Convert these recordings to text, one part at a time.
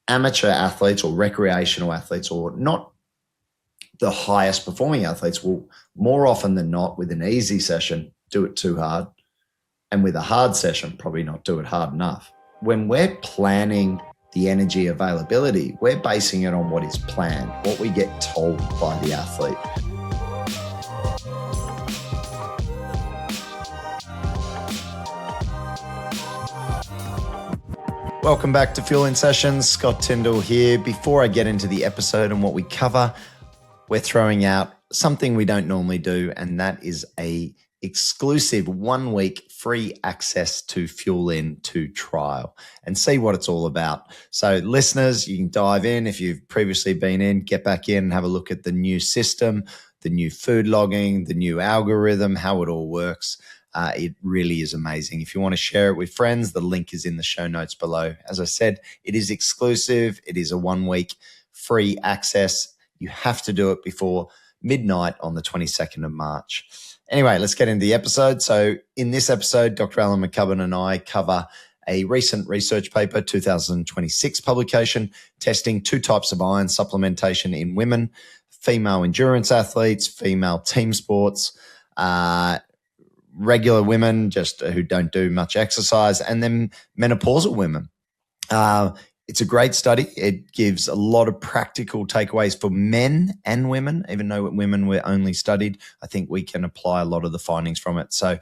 amateur athletes or recreational athletes, or not the highest performing athletes, will more often than not, with an easy session, do it too hard. And with a hard session, probably not do it hard enough. When we're planning the energy availability, we're basing it on what is planned, what we get told by the athlete. Welcome back to Fuelin Sessions. Scott Tindal here. Before I get into the episode and what we cover, we're throwing out something we don't normally do, and that is a exclusive 1 week free access to Fuelin 2 trial and see what it's all about. So listeners, you can dive in. If you've previously been in, get back in and have a look at the new system, the new food logging, the new algorithm, how it all works. It really is amazing. If you want to share it with friends, the link is in the show notes below. As I said, it is exclusive. It is a 1 week free access. You have to do it before midnight on the 22nd of March. Anyway, let's get into the episode. So in this episode, Dr. Alan McCubbin and I cover a recent research paper, 2026 publication, testing 2 types of iron supplementation in women, female endurance athletes, female team sports, regular women just who don't do much exercise, and then menopausal women. It's a great study. It gives a lot of practical takeaways for men and women. Even though women were only studied, I think we can apply a lot of the findings from it. So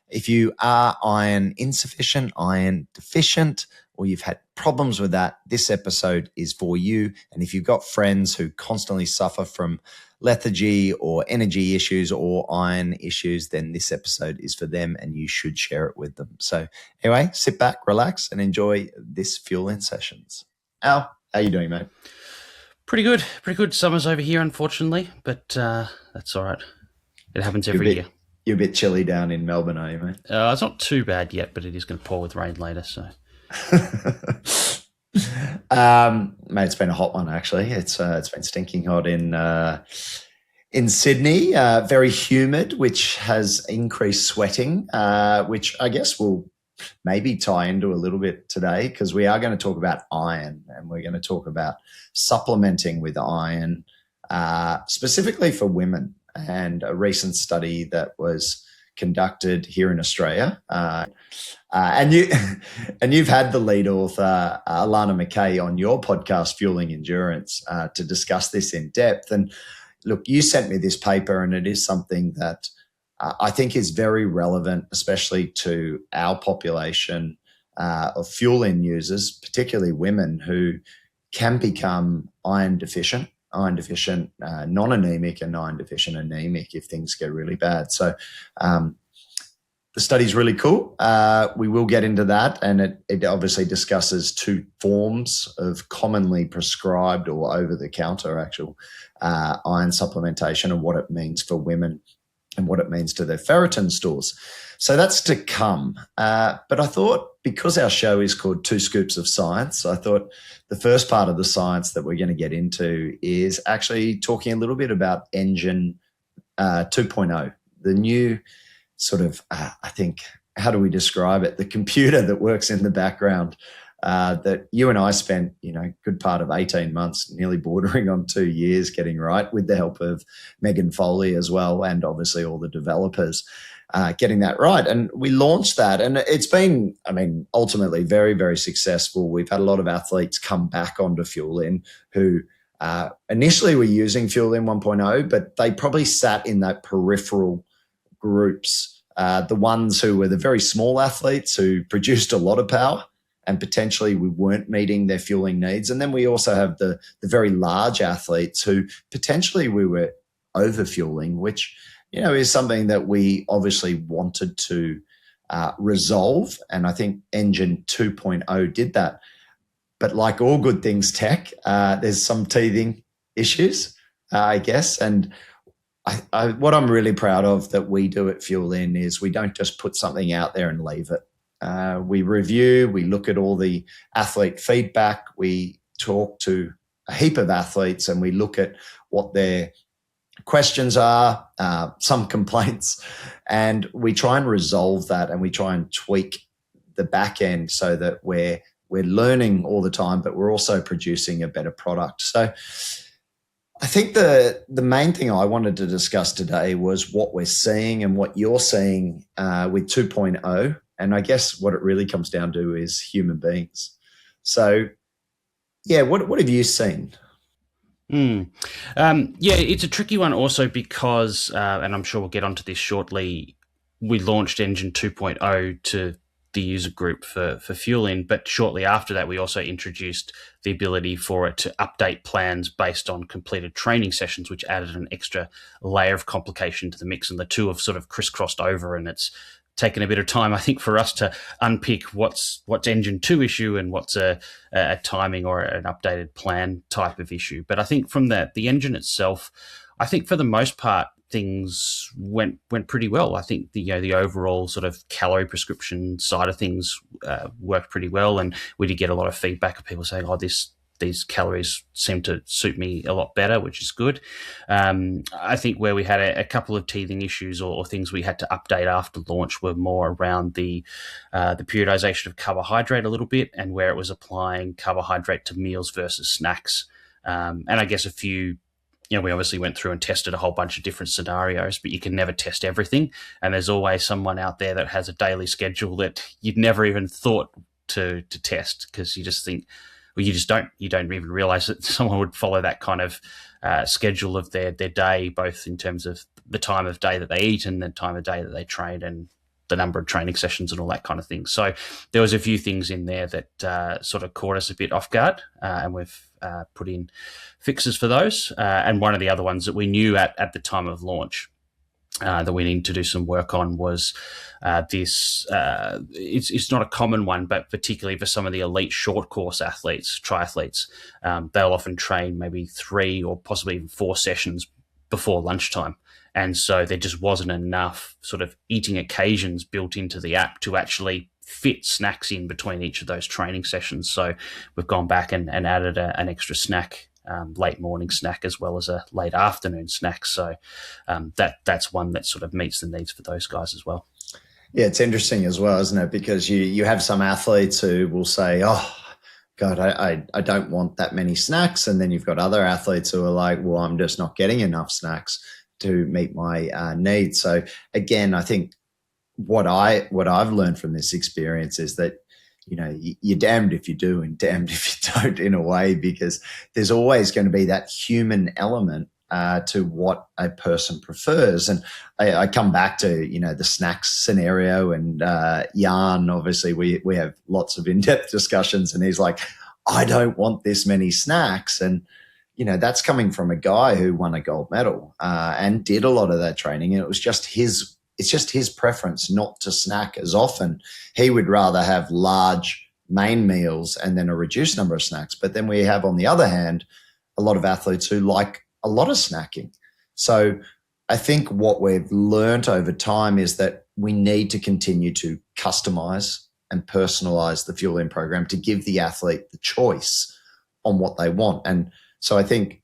if you are iron insufficient, iron deficient, or you've had problems with that, this episode is for you. And if you've got friends who constantly suffer from lethargy or energy issues or iron issues, then this episode is for them and you should share it with them. So anyway, sit back, relax, and enjoy this Fuelin Sessions. Al, how you doing, mate? Pretty good. Summer's over here, unfortunately, but that's all right. It happens every year. You're a bit chilly down in Melbourne, are you, mate? It's not too bad yet, but it is going to pour with rain later, so... Mate, it's been a hot one actually. It's been stinking hot in Sydney, very humid, which has increased sweating, which I guess will maybe tie into a little bit today, because we are going to talk about iron and we're going to talk about supplementing with iron, specifically for women, and a recent study that was conducted here in Australia. And you've had the lead author, Alana McKay, on your podcast, Fueling Endurance, to discuss this in depth. And look, you sent me this paper, and it is something that I think is very relevant, especially to our population of Fuelin users, particularly women who can become iron deficient, non-anemic, and iron deficient anemic if things get really bad. So the study's really cool. We will get into that, and it obviously discusses 2 forms of commonly prescribed or over-the-counter actual iron supplementation, and what it means for women and what it means to their ferritin stores. So that's to come. But I thought, because our show is called 2 Scoops of Science, I thought the first part of the science that we're going to get into is actually talking a little bit about Engine 2.0, the new sort of, I think, how do we describe it? The computer that works in the background that you and I spent, good part of 18 months, nearly bordering on 2 years getting right, with the help of Megan Foley as well, and obviously all the developers getting that right. And we launched that, and it's been, ultimately very, very successful. We've had a lot of athletes come back onto Fuelin who initially were using Fuelin 1.0, but they probably sat in that peripheral groups, the ones who were the very small athletes who produced a lot of power and potentially we weren't meeting their fueling needs. And then we also have the very large athletes who potentially we were over-fueling, which, is something that we obviously wanted to resolve. And I think Engine 2.0 did that. But like all good things tech, there's some teething issues, I guess. And what I'm really proud of that we do at Fuelin is we don't just put something out there and leave it. We review, we look at all the athlete feedback, we talk to a heap of athletes, and we look at what their questions are, some complaints, and we try and resolve that, and we try and tweak the back end so that we're we're learning all the time, but we're also producing a better product. So I think the main thing I wanted to discuss today was what we're seeing and what you're seeing with 2.0. And I guess what it really comes down to is human beings. So, yeah, what have you seen? It's a tricky one also because, and I'm sure we'll get onto this shortly, we launched Engine 2.0 to the user group for Fuelin, but shortly after that, we also introduced the ability for it to update plans based on completed training sessions, which added an extra layer of complication to the mix. And the two have sort of crisscrossed over, and it's taken a bit of time, I think, for us to unpick what's Engine 2 issue and what's a timing or an updated plan type of issue. But I think from the engine itself, I think for the most part, things went pretty well. I think the overall sort of calorie prescription side of things worked pretty well, and we did get a lot of feedback of people saying, "Oh, these calories seem to suit me a lot better," which is good. I think where we had a couple of teething issues or things we had to update after launch were more around the periodization of carbohydrate a little bit, and where it was applying carbohydrate to meals versus snacks. And I guess a few. We obviously went through and tested a whole bunch of different scenarios, but you can never test everything. And there's always someone out there that has a daily schedule that you'd never even thought to test, because you just think, well, you don't even realize that someone would follow that kind of schedule of their day, both in terms of the time of day that they eat and the time of day that they train and the number of training sessions and all that kind of thing. So there was a few things in there that sort of caught us a bit off guard, and we've put in fixes for those. And one of the other ones that we knew at the time of launch that we need to do some work on was this. It's not a common one, but particularly for some of the elite short course athletes, triathletes, they'll often train maybe 3 or possibly even 4 sessions before lunchtime. And so there just wasn't enough sort of eating occasions built into the app to actually fit snacks in between each of those training sessions. So we've gone back and added an extra snack, late morning snack, as well as a late afternoon snack. So that's one that sort of meets the needs for those guys as well. Yeah, it's interesting as well, isn't it? Because you have some athletes who will say, oh, God, I don't want that many snacks. And then you've got other athletes who are like, well, I'm just not getting enough snacks to meet my needs. So again, I think what I've learned from this experience is that, you're damned if you do and damned if you don't, in a way, because there's always going to be that human element to what a person prefers. And I come back to, the snacks scenario, and Jan, obviously we have lots of in-depth discussions, and he's like, I don't want this many snacks. And that's coming from a guy who won a gold medal and did a lot of that training. And it's just his preference not to snack as often. He would rather have large main meals and then a reduced number of snacks. But then we have, on the other hand, a lot of athletes who like a lot of snacking. So I think what we've learned over time is that we need to continue to customize and personalize the Fuelin program to give the athlete the choice on what they want. And so I think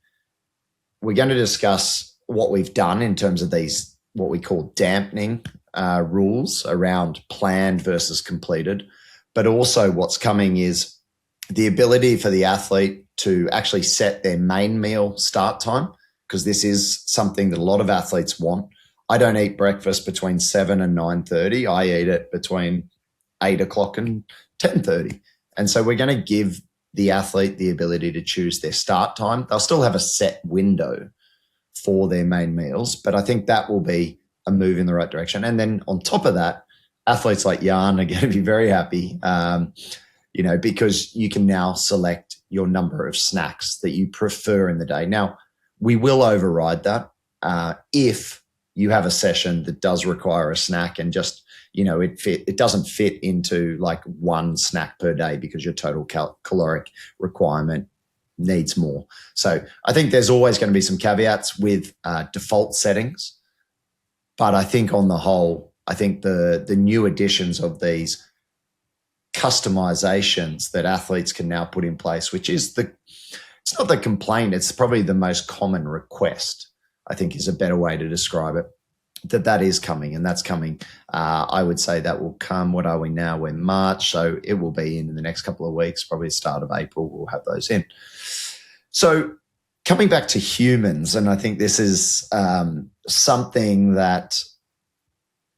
we're going to discuss what we've done in terms of these, what we call dampening rules around planned versus completed, but also what's coming is the ability for the athlete to actually set their main meal start time, because this is something that a lot of athletes want. I don't eat breakfast between 7 and 9:30. I eat it between 8 o'clock and 10:30. And so we're going to give the athlete the ability to choose their start time. They'll still have a set window for their main meals, but I think that will be a move in the right direction. And then on top of that, athletes like Jan are going to be very happy, because you can now select your number of snacks that you prefer in the day. Now, we will override that if you have a session that does require a snack and just, it doesn't fit into like one snack per day because your total caloric requirement needs more. So I think there's always going to be some caveats with default settings. But I think on the whole, I think the new additions of these customizations that athletes can now put in place, which is it's not the complaint, it's probably the most common request, I think is a better way to describe it. that is coming, and that's coming. I would say that will come. What are we now? We're March, so it will be in the next couple of weeks, probably the start of April, we'll have those in. So coming back to humans, and I think this is something that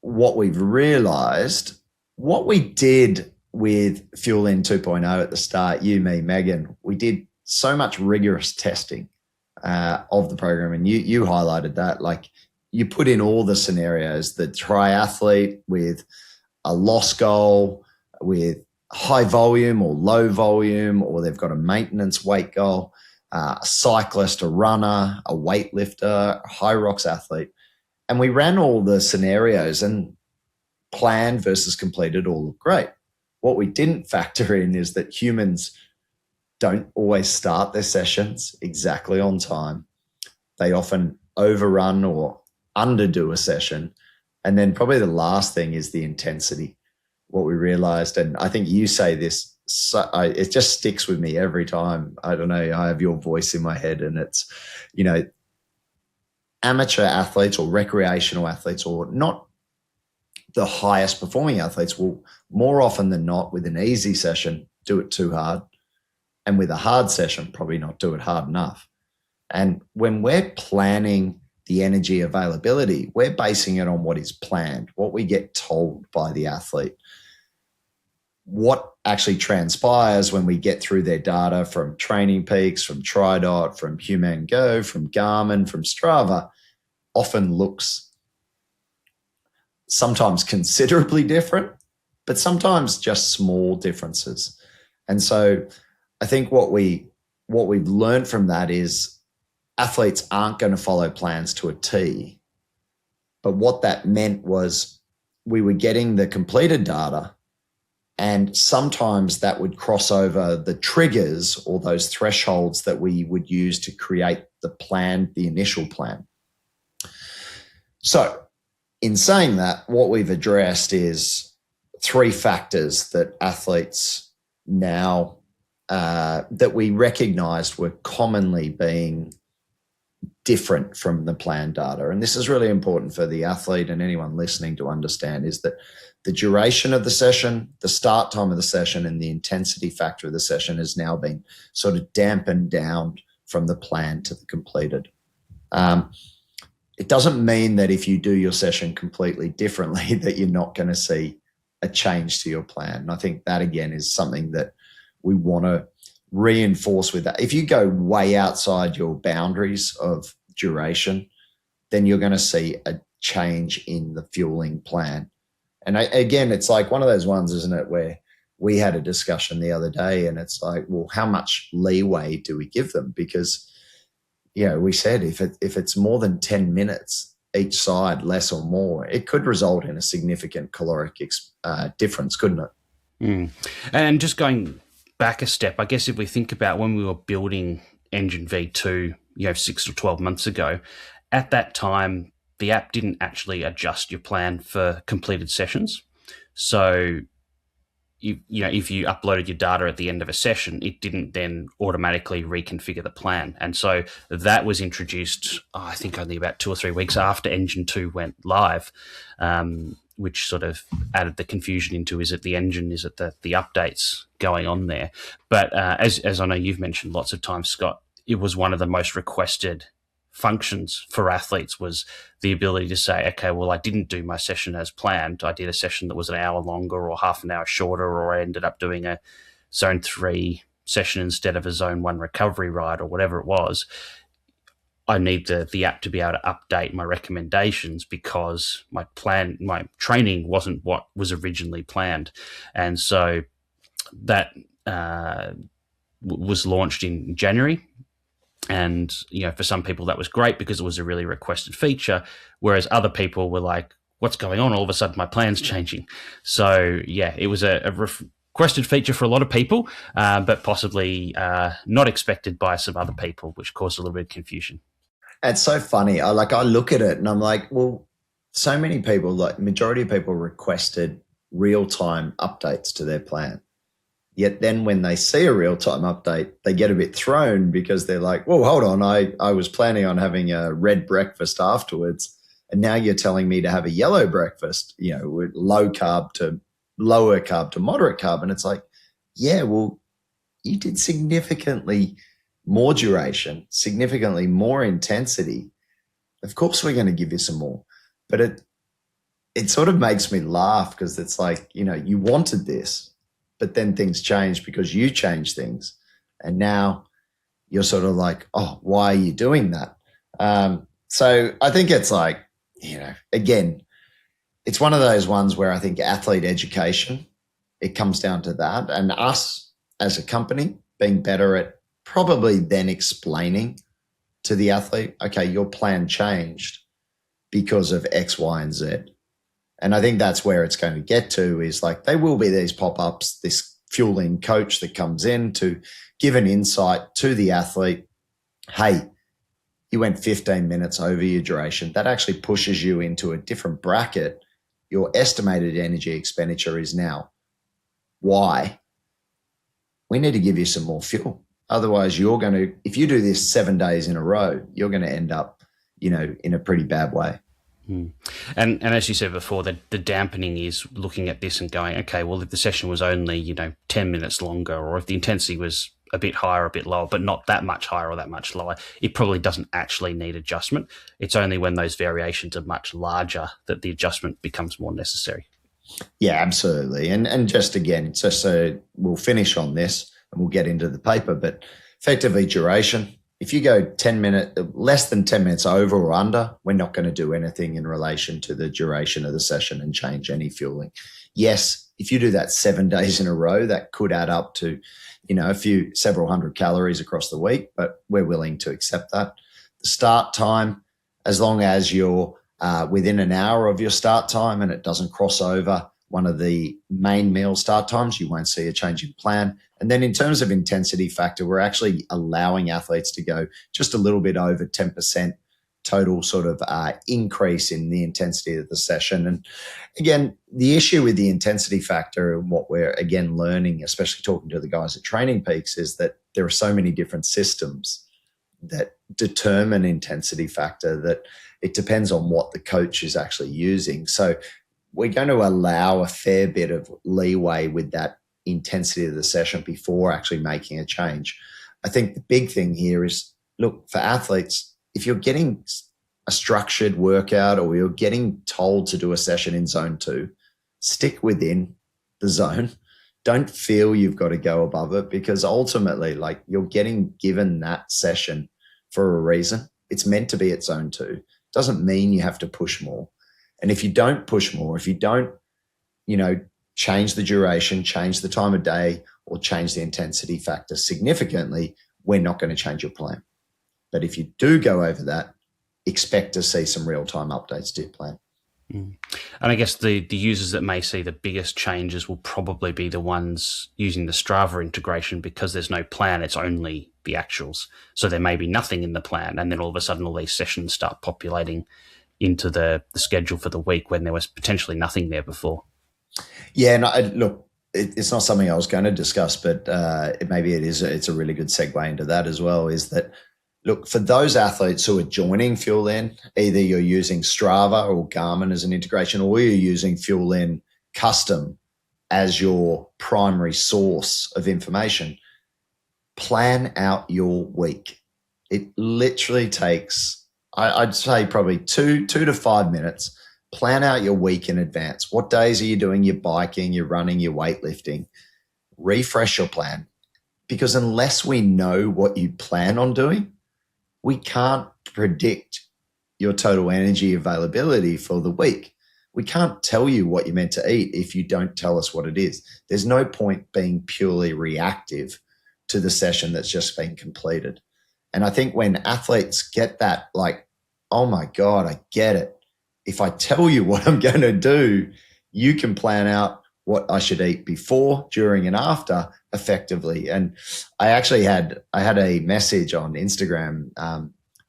what we've realized, what we did with Fuelin 2.0 at the start, you, me, Megan, we did so much rigorous testing of the program, and you highlighted that. Like, you put in all the scenarios, the triathlete with a loss goal, with high volume or low volume, or they've got a maintenance weight goal, a cyclist, a runner, a weightlifter, a high rocks athlete. And we ran all the scenarios, and planned versus completed all look great. What we didn't factor in is that humans don't always start their sessions exactly on time. They often overrun or underdo a session. And then probably the last thing is the intensity. What we realized, and I think you say this, it just sticks with me every time. I don't know, I have your voice in my head, and it's, amateur athletes or recreational athletes, or not the highest performing athletes, will more often than not, with an easy session, do it too hard. And with a hard session, probably not do it hard enough. And when we're planning the energy availability, we're basing it on what is planned, what we get told by the athlete. What actually transpires when we get through their data from Training Peaks, from TriDot, from Human Go, from Garmin, from Strava, often looks sometimes considerably different, but sometimes just small differences. And so I think what we've learned from that is athletes aren't going to follow plans to a T. But what that meant was we were getting the completed data, and sometimes that would cross over the triggers or those thresholds that we would use to create the initial plan. So in saying that, what we've addressed is 3 factors that athletes now that we recognized were commonly being different from the planned data. And this is really important for the athlete and anyone listening to understand, is that the duration of the session, the start time of the session, and the intensity factor of the session has now been sort of dampened down from the planned to the completed. It doesn't mean that if you do your session completely differently that you're not going to see a change to your plan. And I think that, again, is something that we want to reinforce with that. If you go way outside your boundaries of duration, then you're going to see a change in the fueling plan. And again, it's like one of those ones, isn't it, where we had a discussion the other day, and it's like, well, how much leeway do we give them? Because, we said if it's more than 10 minutes each side, less or more, it could result in a significant caloric difference, couldn't it? Mm. And just going back a step, I guess if we think about when we were building Engine V2, 6 to 12 months ago, at that time, the app didn't actually adjust your plan for completed sessions. So, if you uploaded your data at the end of a session, it didn't then automatically reconfigure the plan. And so that was introduced, I think, only about 2 or 3 weeks after Engine 2 went live, which sort of added the confusion into, is it the engine, is it the updates going on there? But as I know you've mentioned lots of times, Scott, it was one of the most requested functions for athletes, was the ability to say, okay, well, I didn't do my session as planned. I did a session that was an hour longer or half an hour shorter, or I ended up doing a zone 3 session instead of a zone 1 recovery ride, or whatever it was. I need the app to be able to update my recommendations because my training wasn't what was originally planned. And so that was launched in January. And, for some people that was great because it was a really requested feature, whereas other people were like, what's going on? All of a sudden my plan's changing. So, it was a requested feature for a lot of people, but possibly not expected by some other people, which caused a little bit of confusion. It's so funny. I look at it and I'm like, well, so many people, like majority of people, requested real-time updates to their plan. Yet then when they see a real-time update, they get a bit thrown because they're like, well, hold on, I was planning on having a red breakfast afterwards, And now you're telling me to have a yellow breakfast, with lower carb to moderate carb. And it's like, yeah, well, you did significantly more duration, significantly more intensity. Of course, we're going to give you some more. But it sort of makes me laugh because it's like, you wanted this, but then things changed because you changed things. And now you're sort of like, oh, why are you doing that? So I think it's like, again, it's one of those ones where I think athlete education, it comes down to that. And us as a company being better at probably then explaining to the athlete, okay, your plan changed because of X, Y, and Z. And I think that's where it's going to get to, is like there will be these pop-ups, this Fuelin coach that comes in to give an insight to the athlete. Hey, you went 15 minutes over your duration. That actually pushes you into a different bracket. Your estimated energy expenditure is now Y. We need to give you some more fuel. Otherwise, if you do this 7 days in a row, you're going to end up, in a pretty bad way. And as you said before, the dampening is looking at this and going, okay, well, if the session was only, 10 minutes longer, or if the intensity was a bit higher, a bit lower, but not that much higher or that much lower, it probably doesn't actually need adjustment. It's only when those variations are much larger that the adjustment becomes more necessary. Yeah, absolutely. And just again, so we'll finish on this and we'll get into the paper, but effectively duration. If you go less than 10 minutes over or under, we're not going to do anything in relation to the duration of the session and change any fueling. Yes, if you do that 7 days in a row, that could add up to, several hundred calories across the week, but we're willing to accept that. The start time, as long as you're within an hour of your start time and it doesn't cross over one of the main meal start times, you won't see a change in plan. And then in terms of intensity factor, we're actually allowing athletes to go just a little bit over 10% total sort of increase in the intensity of the session. And again, the issue with the intensity factor and what we're again learning, especially talking to the guys at Training Peaks, is that there are so many different systems that determine intensity factor that it depends on what the coach is actually using. So we're going to allow a fair bit of leeway with that intensity of the session before actually making a change. I think the big thing here is, look, for athletes, if you're getting a structured workout or you're getting told to do a session in zone 2, stick within the zone. Don't feel you've got to go above it, because ultimately, like, you're getting given that session for a reason. It's meant to be at zone 2. Doesn't mean you have to push more. And if you don't push more, if you don't, change the duration, change the time of day, or change the intensity factor significantly, we're not going to change your plan. But if you do go over that, expect to see some real-time updates to your plan. And I guess the users that may see the biggest changes will probably be the ones using the Strava integration, because there's no plan, it's only the actuals. So there may be nothing in the plan, and then all of a sudden all these sessions start populating into the schedule for the week when there was potentially nothing there before. Yeah, and look, it's not something I was going to discuss, but it's a really good segue into that as well, is that, look, for those athletes who are joining Fuelin, either you're using Strava or Garmin as an integration, or you're using Fuelin Custom as your primary source of information, plan out your week. It literally takes, I'd say, probably 2 to 5 minutes. Plan out your week in advance. What days are you doing your biking, your running, your weightlifting? Refresh your plan, because unless we know what you plan on doing, we can't predict your total energy availability for the week. We can't tell you what you're meant to eat if you don't tell us what it is. There's no point being purely reactive to the session that's just been completed. And I think when athletes get that, like, oh my God, I get it. If I tell you what I'm going to do, you can plan out what I should eat before, during, and after effectively. And I actually had a message on Instagram,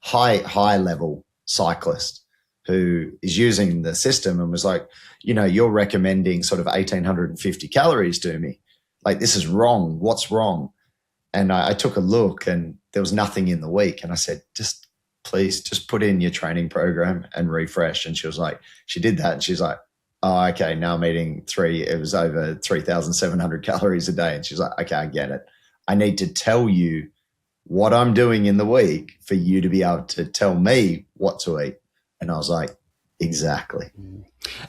high level cyclist who is using the system and was like, you're recommending sort of 1,850 calories to me. Like, this is wrong. What's wrong? And I took a look and there was nothing in the week. And I said, just please just put in your training program and refresh. And she was like, she did that. And she's like, oh, okay, now I'm eating it was over 3,700 calories a day. And she's like, okay, I get it. I need to tell you what I'm doing in the week for you to be able to tell me what to eat. And I was like, exactly.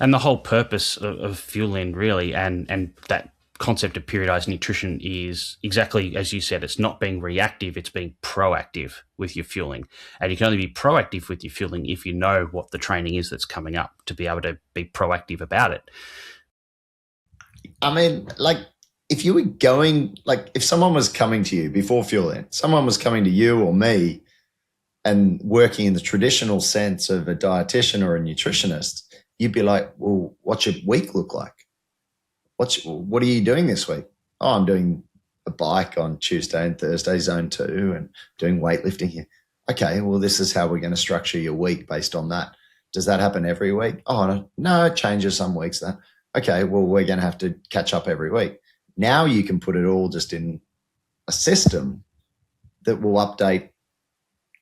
And the whole purpose of Fuelin really, and that concept of periodized nutrition is exactly as you said. It's not being reactive, it's being proactive with your fueling. And you can only be proactive with your fueling if you know what the training is that's coming up to be able to be proactive about it. I mean, like, if you were going, like, if someone was coming to you before Fuelin, someone was coming to you or me and working in the traditional sense of a dietitian or a nutritionist, you'd be like, well, what's your week look like? What are you doing this week? Oh, I'm doing a bike on Tuesday and Thursday, zone 2, and doing weightlifting here. Okay, well, this is how we're going to structure your week based on that. Does that happen every week? Oh, no, it changes some weeks. That. Okay, well, we're going to have to catch up every week. Now you can put it all just in a system that will update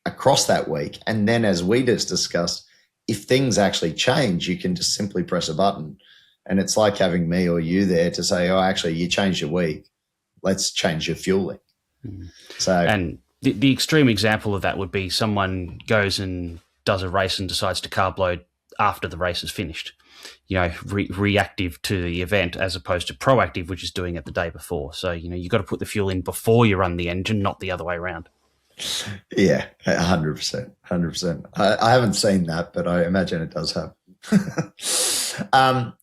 across that week. And then, as we just discussed, if things actually change, you can just simply press a button. And it's like having me or you there to say, oh, actually, you changed your week. Let's change your fueling. So, and the extreme example of that would be someone goes and does a race and decides to carb load after the race is finished. You know, reactive to the event as opposed to proactive, which is doing it the day before. So, you know, you've got to put the fuel in before you run the engine, not the other way around. Yeah, 100%. 100%. I haven't seen that, but I imagine it does happen.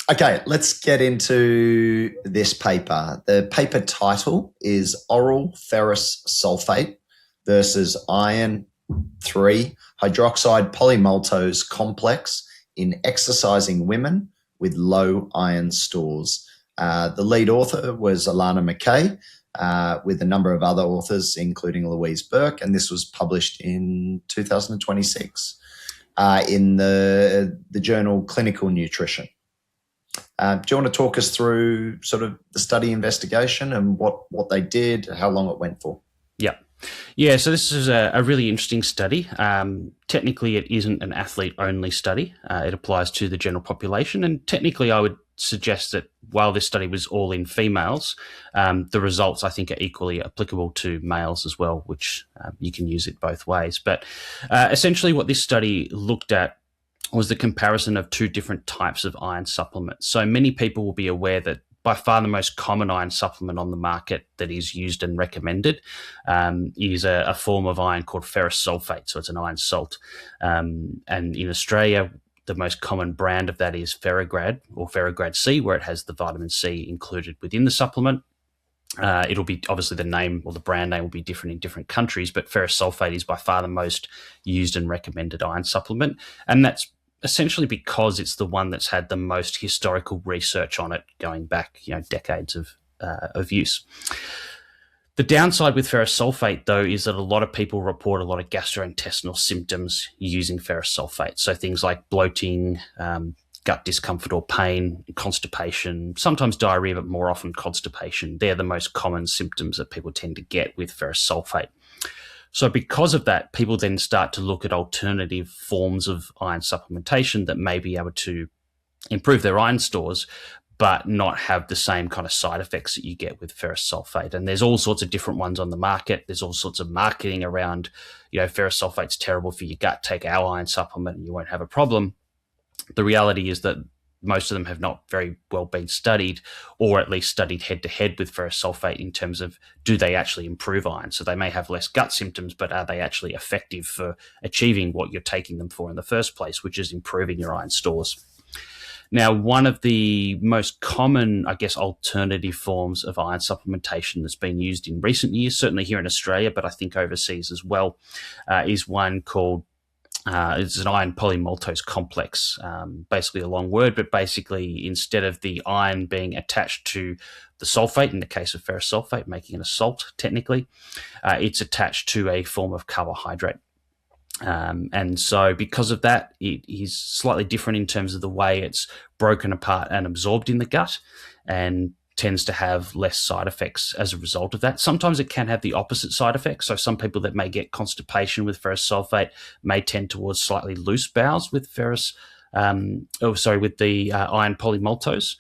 Okay, let's get into this paper. The paper title is Oral Ferrous Sulfate versus Iron 3 Hydroxide Polymaltose Complex in Exercising Women with Low Iron Stores. The lead author was Alana McKay, with a number of other authors, including Louise Burke, and this was published in 2026 in the journal Clinical Nutrition. Do you want to talk us through sort of the study investigation and what they did, how long it went for? Yeah, so this is a really interesting study. Technically, it isn't an athlete-only study. It applies to the general population, and technically I would suggest that while this study was all in females, the results I think are equally applicable to males as well, which you can use it both ways. But essentially what this study looked at was the comparison of two different types of iron supplements. So many people will be aware that by far the most common iron supplement on the market that is used and recommended is a form of iron called ferrous sulfate. So it's an iron salt. And in Australia, the most common brand of that is Ferrograd or Ferrograd C, where it has the vitamin C included within the supplement. It'll be obviously the name or the brand name will be different in different countries, but ferrous sulfate is by far the most used and recommended iron supplement. And that's essentially because it's the one that's had the most historical research on it going back, decades of use. The downside with ferrous sulfate, though, is that a lot of people report a lot of gastrointestinal symptoms using ferrous sulfate. So things like bloating, gut discomfort or pain, constipation, sometimes diarrhea, but more often constipation. They're the most common symptoms that people tend to get with ferrous sulfate. So because of that, people then start to look at alternative forms of iron supplementation that may be able to improve their iron stores, but not have the same kind of side effects that you get with ferrous sulfate. And there's all sorts of different ones on the market. There's all sorts of marketing around, ferrous sulfate's terrible for your gut, take our iron supplement and you won't have a problem. The reality is that most of them have not very well been studied, or at least studied head-to-head with ferrous sulfate in terms of do they actually improve iron? So they may have less gut symptoms, but are they actually effective for achieving what you're taking them for in the first place, which is improving your iron stores? Now, one of the most common, alternative forms of iron supplementation that's been used in recent years, certainly here in Australia, but I think overseas as well, is one called it's an iron polymaltose complex, basically a long word, but basically instead of the iron being attached to the sulfate, in the case of ferrous sulfate, making it a salt technically, it's attached to a form of carbohydrate. And so because of that, it is slightly different in terms of the way it's broken apart and absorbed in the gut. And tends to have less side effects as a result of that. Sometimes it can have the opposite side effects. So some people that may get constipation with ferrous sulfate may tend towards slightly loose bowels with with the iron polymaltose,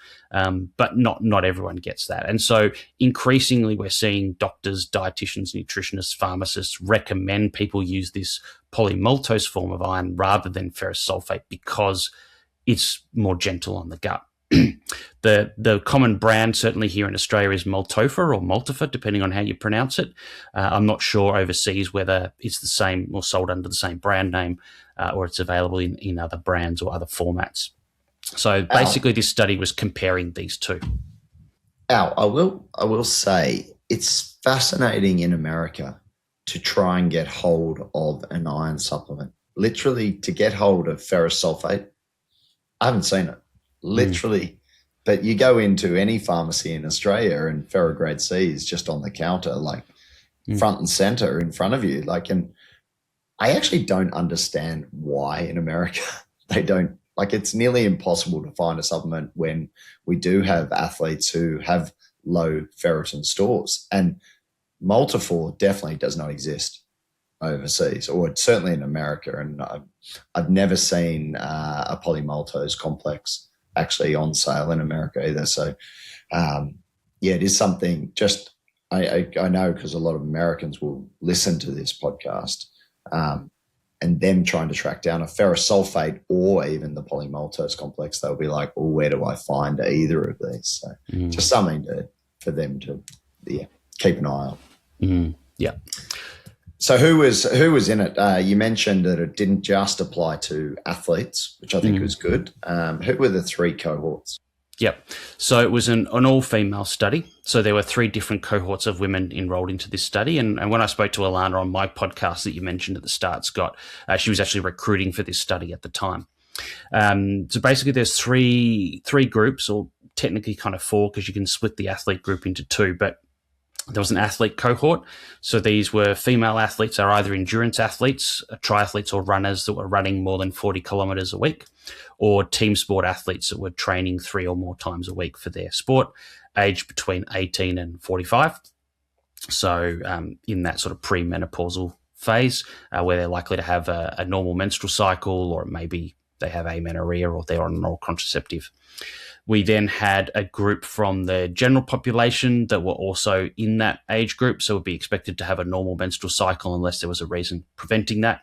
but not everyone gets that. And so increasingly we're seeing doctors, dietitians, nutritionists, pharmacists recommend people use this polymaltose form of iron rather than ferrous sulfate because it's more gentle on the gut. The common brand certainly here in Australia is Maltofa or Maltofa, depending on how you pronounce it. I'm not sure overseas whether it's the same or sold under the same brand name or it's available in other brands or other formats. So basically this study was comparing these two. Al, I will say it's fascinating in America to try and get hold of an iron supplement. Literally to get hold of ferrous sulfate, I haven't seen it. Literally. But you go into any pharmacy in Australia and ferrograde C is just on the counter, like front and center in front of you. And I actually don't understand why in America they don't, it's nearly impossible to find a supplement when we do have athletes who have low ferritin stores. And Maltofor definitely does not exist overseas, or certainly in America. And I've never seen a polymaltose complex actually on sale in America either. So, it is something just I know because a lot of Americans will listen to this podcast and them trying to track down a ferrous sulfate or even the polymaltose complex, they'll be like, well, where do I find either of these? So just something for them to keep an eye on. Yeah. So who was in it? You mentioned that it didn't just apply to athletes, which I think was good. Who were the three cohorts? Yep. So it was an all-female study. So there were three different cohorts of women enrolled into this study. And when I spoke to Alana on my podcast that you mentioned at the start, Scott, she was actually recruiting for this study at the time. So basically there's three groups, or technically kind of four because you can split the athlete group into two, but there was an athlete cohort. So these were female athletes, are either endurance athletes, triathletes or runners that were running more than 40 kilometers a week, or team sport athletes that were training 3 or more times a week for their sport, aged between 18 and 45. So in that sort of premenopausal phase where they're likely to have a normal menstrual cycle, or maybe they have amenorrhea or they're on an oral contraceptive. We then had a group from the general population that were also in that age group, so would be expected to have a normal menstrual cycle unless there was a reason preventing that.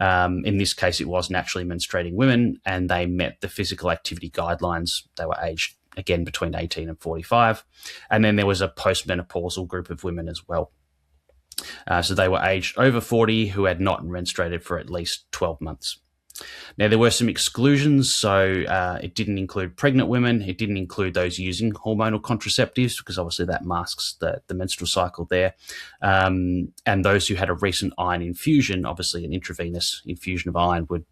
In this case, it was naturally menstruating women, and they met the physical activity guidelines. They were aged, again, between 18 and 45. And then there was a postmenopausal group of women as well. So they were aged over 40 who had not menstruated for at least 12 months. Now, there were some exclusions, so it didn't include pregnant women. It didn't include those using hormonal contraceptives because obviously that masks the menstrual cycle there. And those who had a recent iron infusion, obviously an intravenous infusion of iron would,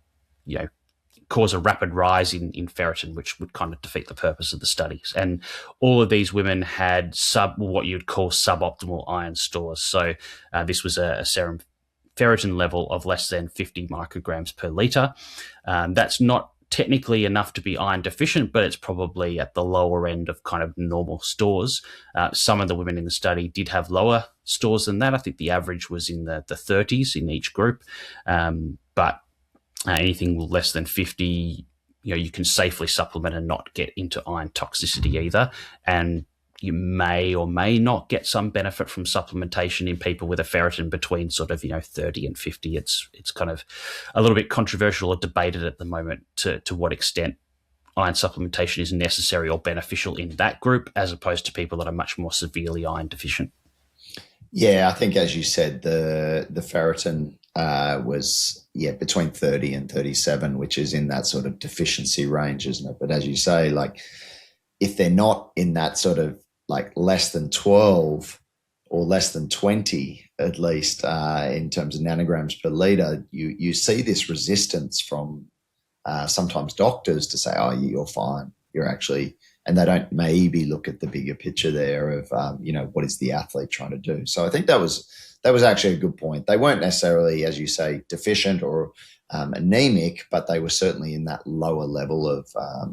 cause a rapid rise in ferritin, which would kind of defeat the purpose of the studies. And all of these women had what you'd call suboptimal iron stores. So this was a serum ferritin level of less than 50 micrograms per litre. That's not technically enough to be iron deficient, but it's probably at the lower end of kind of normal stores. Some of the women in the study did have lower stores than that. I think the average was in the 30s in each group. But anything less than 50, you can safely supplement and not get into iron toxicity either. And you may or may not get some benefit from supplementation in people with a ferritin between sort of, 30 and 50. It's kind of a little bit controversial or debated at the moment to what extent iron supplementation is necessary or beneficial in that group as opposed to people that are much more severely iron deficient. Yeah, I think as you said, the ferritin was between 30 and 37, which is in that sort of deficiency range, isn't it? But as you say, if they're not in that sort of less than 12 or less than 20, at least in terms of nanograms per litre, you see this resistance from sometimes doctors to say, oh, you're fine. You're actually, and they don't maybe look at the bigger picture there of, what is the athlete trying to do? So I think that was actually a good point. They weren't necessarily, as you say, deficient or anemic, but they were certainly in that lower level of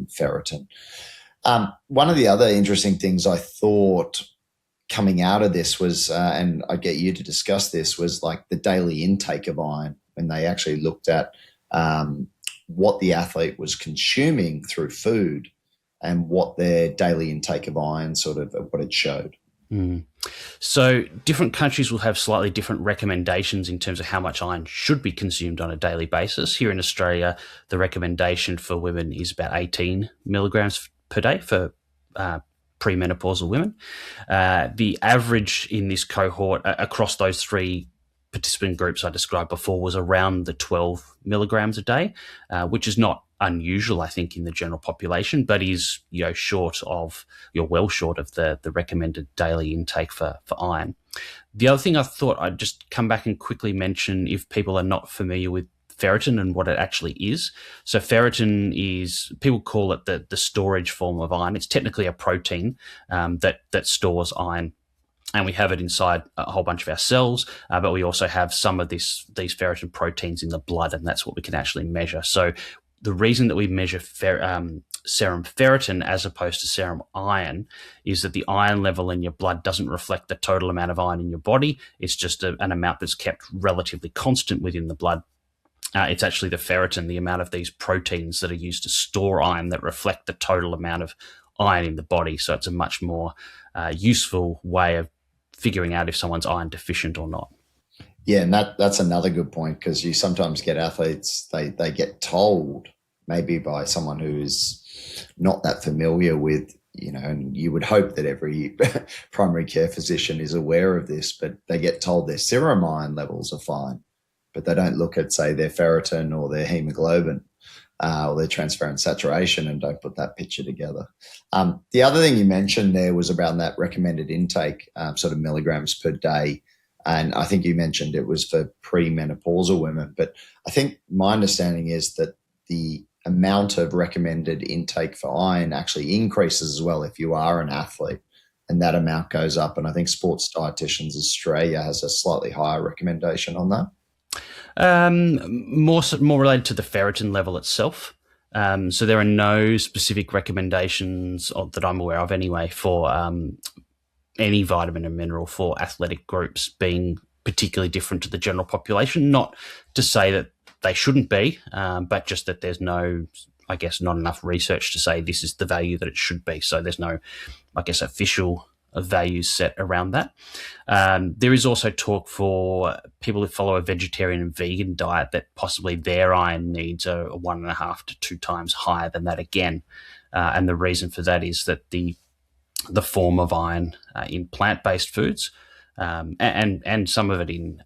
ferritin. One of the other interesting things I thought coming out of this was, and I get you to discuss this, was like the daily intake of iron when they actually looked at what the athlete was consuming through food and what their daily intake of iron sort of what it showed. So different countries will have slightly different recommendations in terms of how much iron should be consumed on a daily basis. Here in Australia, the recommendation for women is about 18 milligrams per day for premenopausal women. The average in this cohort across those three participant groups I described before was around the 12 milligrams a day, which is not unusual, I think, in the general population, but is well short of the recommended daily intake for iron. The other thing I thought I'd just come back and quickly mention, if people are not familiar with ferritin and what it actually is. So ferritin is, people call it the storage form of iron. It's technically a protein that stores iron. And we have it inside a whole bunch of our cells, but we also have some of these ferritin proteins in the blood, and that's what we can actually measure. So the reason that we measure serum ferritin as opposed to serum iron is that the iron level in your blood doesn't reflect the total amount of iron in your body. It's just an amount that's kept relatively constant within the blood. It's actually the ferritin, the amount of these proteins that are used to store iron, that reflect the total amount of iron in the body. So it's a much more useful way of figuring out if someone's iron deficient or not. Yeah, and that's another good point, because you sometimes get athletes, they get told maybe by someone who is not that familiar with, and you would hope that every primary care physician is aware of this, but they get told their serum iron levels are fine, but they don't look at, say, their ferritin or their hemoglobin or their transferrin saturation and don't put that picture together. The other thing you mentioned there was around that recommended intake, sort of milligrams per day. And I think you mentioned it was for premenopausal women. But I think my understanding is that the amount of recommended intake for iron actually increases as well if you are an athlete, and that amount goes up. And I think Sports Dietitians Australia has a slightly higher recommendation on that. More related to the ferritin level itself. So there are no specific recommendations that I'm aware of anyway for any vitamin and mineral for athletic groups being particularly different to the general population. Not to say that they shouldn't be, but just that there's not enough research to say this is the value that it should be. So there's no, official values set around that. There is also talk for people who follow a vegetarian and vegan diet that possibly their iron needs are 1.5 to 2 times higher than that again. And the reason for that is that the form of iron in plant-based foods and some of it in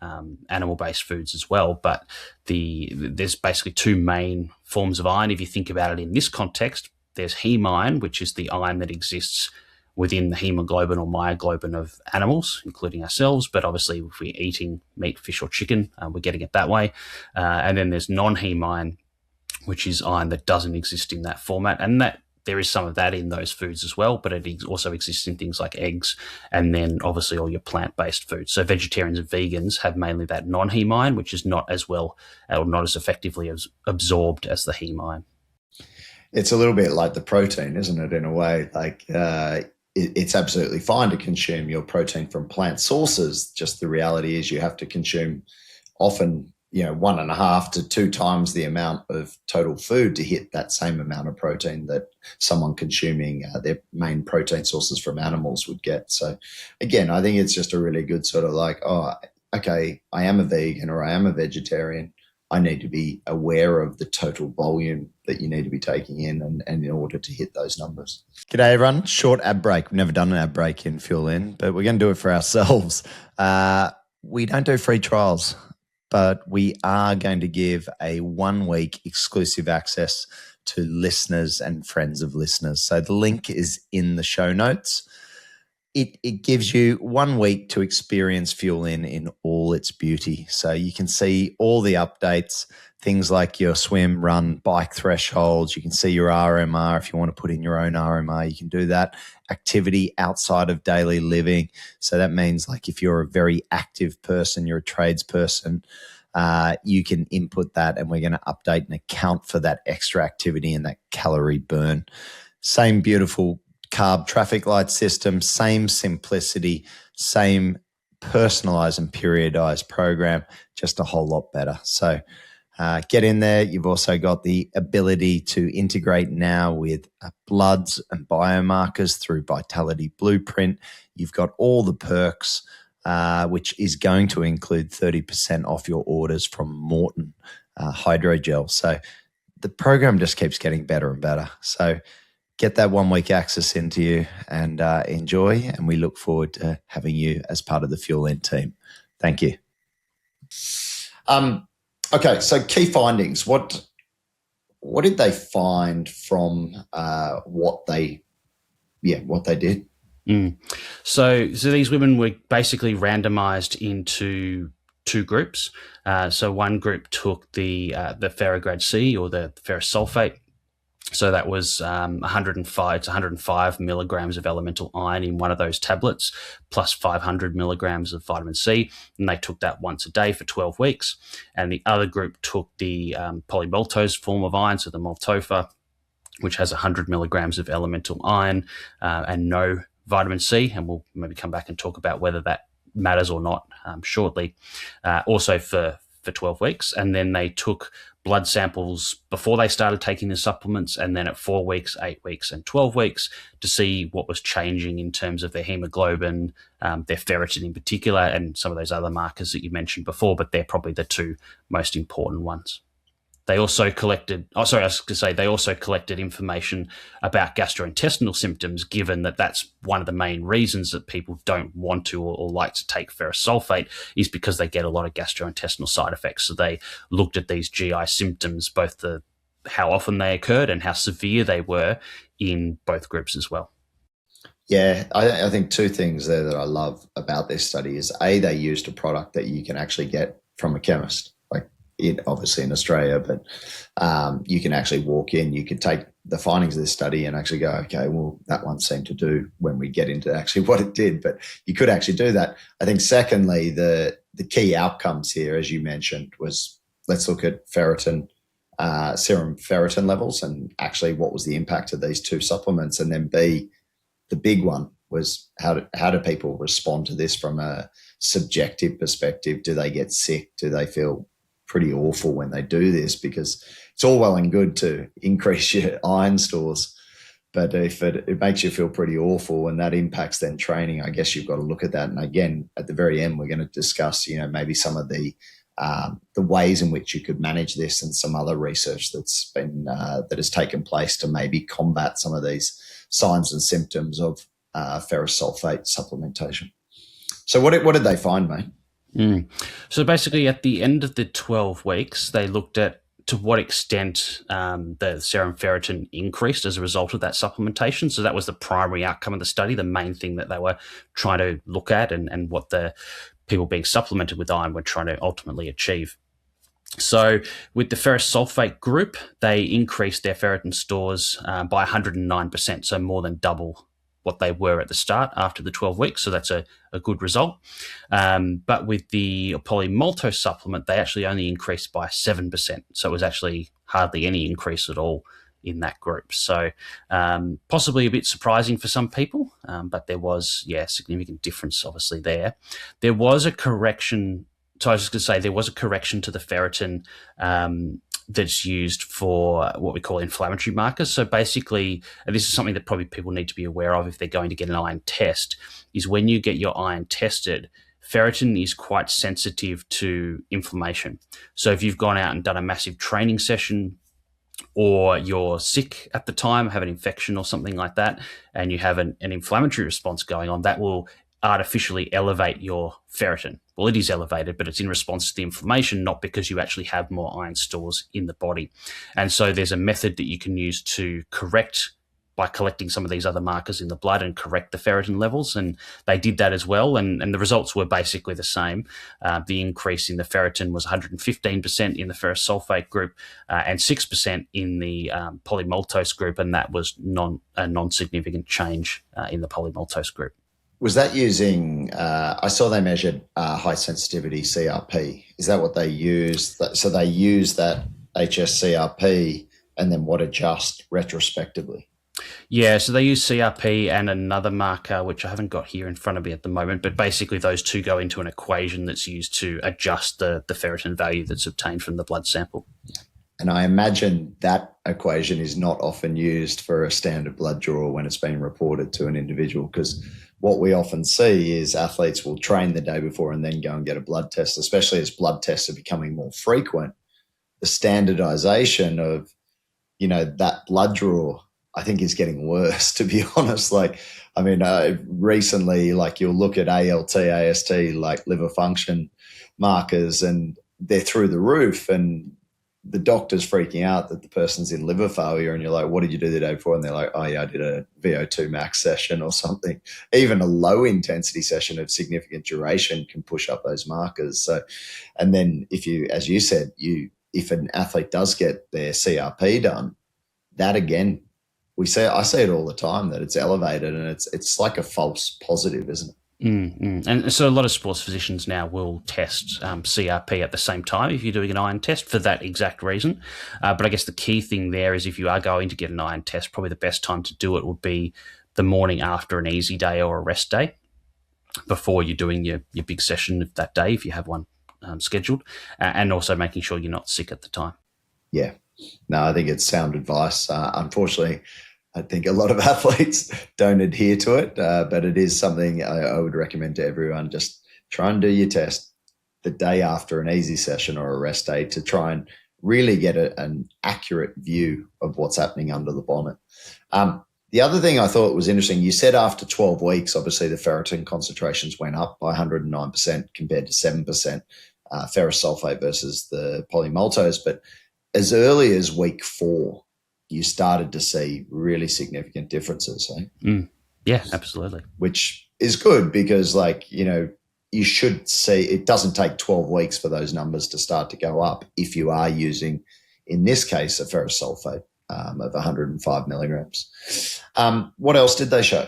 animal-based foods as well. But there's basically 2 main forms of iron. If you think about it in this context, there's heme iron, which is the iron that exists within the hemoglobin or myoglobin of animals, including ourselves. But obviously, if we're eating meat, fish, or chicken, we're getting it that way. And then there's non-heme iron, which is iron that doesn't exist in that format. And that there is some of that in those foods as well, but it also exists in things like eggs and then obviously all your plant-based foods. So vegetarians and vegans have mainly that non-heme iron, which is not as well or not as effectively as absorbed as the heme iron. It's a little bit like the protein, isn't it, in a way? Like it's absolutely fine to consume your protein from plant sources. Just the reality is you have to consume often 1.5 to 2 times the amount of total food to hit that same amount of protein that someone consuming their main protein sources from animals would get. So again, I think it's just a really good sort of like, oh, okay, I am a vegan or I am a vegetarian. I need to be aware of the total volume that you need to be taking in and in order to hit those numbers. G'day, everyone. Short ad break. We've never done an ad break in Fuelin, but we're going to do it for ourselves. We don't do free trials, but we are going to give a 1-week exclusive access to listeners and friends of listeners. So the link is in the show notes. It gives you 1 week to experience Fuelin in all its beauty. So you can see all the updates, things like your swim, run, bike thresholds. You can see your RMR. If you want to put in your own RMR, you can do that. Activity outside of daily living. So that means like if you're a very active person, you're a tradesperson, you can input that and we're going to update and account for that extra activity and that calorie burn. same beautiful carb traffic light system, same simplicity, same personalized and periodized program, just a whole lot better. So get in there. You've also got the ability to integrate now with bloods and biomarkers through Vitality Blueprint. You've got all the perks, which is going to include 30% off your orders from Morton Hydrogel. So the program just keeps getting better and better. So get that 1 week access into you and enjoy. And we look forward to having you as part of the Fuelin team. Thank you. Okay, so key findings. What did they find from what they did? So these women were basically randomized into two groups. So one group took the Ferrograd C, or the ferrous sulfate. So that was 105 milligrams of elemental iron in one of those tablets, plus 500 milligrams of vitamin C. And they took that once a day for 12 weeks. And the other group took the polymaltose form of iron, so the maltopher, which has 100 milligrams of elemental iron and no vitamin C. And we'll maybe come back and talk about whether that matters or not shortly. Also for 12 weeks. And then they took blood samples before they started taking the supplements, and then at 4 weeks, 8 weeks, and 12 weeks to see what was changing in terms of their hemoglobin, their ferritin in particular, and some of those other markers that you mentioned before, but they're probably the two most important ones. They also collected, they also collected information about gastrointestinal symptoms, given that that's one of the main reasons that people don't want to or like to take ferrous sulfate, is because they get a lot of gastrointestinal side effects. So they looked at these GI symptoms, both how often they occurred and how severe they were in both groups as well. Yeah, I think two things there that I love about this study is, A, they used a product that you can actually get from a chemist. Obviously in Australia, but you can actually walk in, you can take the findings of this study and actually go, okay, well, that one seemed to do when we get into actually what it did, but you could actually do that. I think secondly, the key outcomes here, as you mentioned, was let's look at ferritin, serum ferritin levels, and actually what was the impact of these two supplements. And then B, the big one was how do people respond to this from a subjective perspective? Do they get sick? Do they feel pretty awful when they do this? Because it's all well and good to increase your iron stores, but if it makes you feel pretty awful and that impacts then training, I guess you've got to look at that. And again, at the very end, we're going to discuss, maybe some of the ways in which you could manage this, and some other research that's been that has taken place to maybe combat some of these signs and symptoms of ferrous sulfate supplementation. So what did they find, mate? So basically, at the end of the 12 weeks, they looked at to what extent the serum ferritin increased as a result of that supplementation. So that was the primary outcome of the study, the main thing that they were trying to look at, and what the people being supplemented with iron were trying to ultimately achieve. So with the ferrous sulfate group, they increased their ferritin stores by 109%, so more than double what they were at the start after the 12 weeks. So that's a good result. But with the polymaltose supplement, they actually only increased by 7%. So it was actually hardly any increase at all in that group. So possibly a bit surprising for some people, but there was, significant difference obviously there. There was a correction. So I was just going to say there was a correction to the ferritin that's used for what we call inflammatory markers. So basically, and this is something that probably people need to be aware of if they're going to get an iron test, is when you get your iron tested, ferritin is quite sensitive to inflammation. So if you've gone out and done a massive training session, or you're sick at the time, have an infection or something like that, and you have an inflammatory response going on, that will artificially elevate your ferritin. Well, it is elevated, but it's in response to the inflammation, not because you actually have more iron stores in the body. And so there's a method that you can use to correct by collecting some of these other markers in the blood and correct the ferritin levels. And they did that as well. And the results were basically the same. The increase in the ferritin was 115% in the ferrous sulfate group and 6% in the polymaltose group. And that was a non-significant change in the polymaltose group. Was that using, I saw they measured high sensitivity CRP. Is that what they used? So they used that HSCRP and then what adjust retrospectively? Yeah, so they use CRP and another marker, which I haven't got here in front of me at the moment, but basically those two go into an equation that's used to adjust the ferritin value that's obtained from the blood sample. And I imagine that equation is not often used for a standard blood draw when it's been reported to an individual, because what we often see is athletes will train the day before and then go and get a blood test, especially as blood tests are becoming more frequent. The standardization of, that blood draw, I think, is getting worse, to be honest. Recently, you'll look at ALT, AST, like liver function markers, and they're through the roof, and the doctor's freaking out that the person's in liver failure, and you're like, what did you do the day before? And they're like, oh yeah, I did a VO2 max session or something. Even a low intensity session of significant duration can push up those markers. So, and then if you, as you said, if an athlete does get their CRP done, that again, I see it all the time, that it's elevated, and it's like a false positive, isn't it? And so a lot of sports physicians now will test CRP at the same time if you're doing an iron test for that exact reason. But I guess the key thing there is, if you are going to get an iron test, probably the best time to do it would be the morning after an easy day or a rest day, before you're doing your big session of that day, if you have one scheduled, and also making sure you're not sick at the time. Yeah. No, I think it's sound advice. Unfortunately, I think a lot of athletes don't adhere to it, but it is something I would recommend to everyone. Just try and do your test the day after an easy session or a rest day to try and really get an accurate view of what's happening under the bonnet. The other thing I thought was interesting, you said after 12 weeks, obviously the ferritin concentrations went up by 109% compared to 7% ferrous sulfate versus the polymaltose, but as early as week 4, you started to see really significant differences. Eh? Yeah, absolutely. Which is good, because you should see, it doesn't take 12 weeks for those numbers to start to go up if you are using, in this case, a ferrous sulfate of 105 milligrams. What else did they show?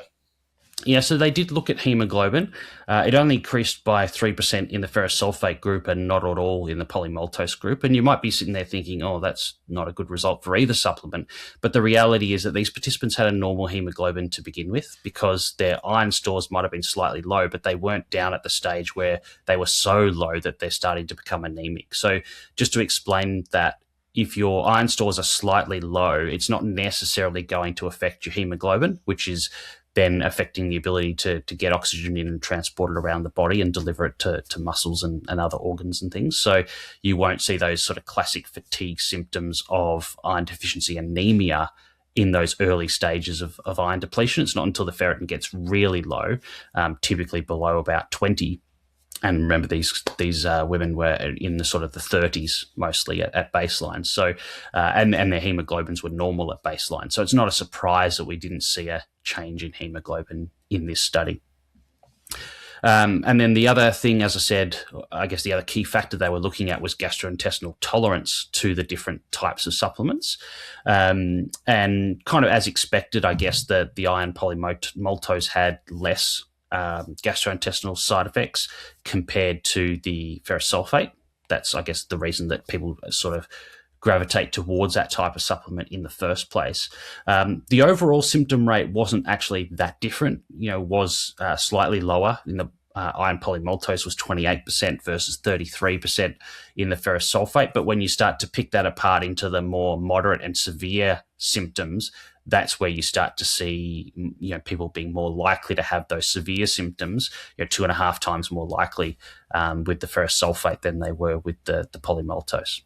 Yeah, so they did look at hemoglobin. It only increased by 3% in the ferrous sulfate group and not at all in the polymaltose group. And you might be sitting there thinking, oh, that's not a good result for either supplement. But the reality is that these participants had a normal hemoglobin to begin with, because their iron stores might have been slightly low, but they weren't down at the stage where they were so low that they're starting to become anemic. So just to explain that, if your iron stores are slightly low, it's not necessarily going to affect your hemoglobin, which is then affecting the ability to get oxygen in and transport it around the body and deliver it to muscles and other organs and things. So you won't see those sort of classic fatigue symptoms of iron deficiency anemia in those early stages of iron depletion. It's not until the ferritin gets really low, typically below about 20. And remember, these women were in the sort of the 30s mostly at baseline. So, and their hemoglobins were normal at baseline. So it's not a surprise that we didn't see a change in hemoglobin in this study. And then the other thing, as I said, I guess the other key factor they were looking at was gastrointestinal tolerance to the different types of supplements. And kind of as expected, I guess that the iron polymaltose had less gastrointestinal side effects compared to the ferrous sulfate. That's, I guess, the reason that people sort of gravitate towards that type of supplement in the first place. The overall symptom rate wasn't actually that different, was slightly lower in the iron polymaltose, was 28% versus 33% in the ferrous sulfate. But when you start to pick that apart into the more moderate and severe symptoms, that's where you start to see, people being more likely to have those severe symptoms, 2.5 times more likely with the ferrous sulfate than they were with the polymaltose.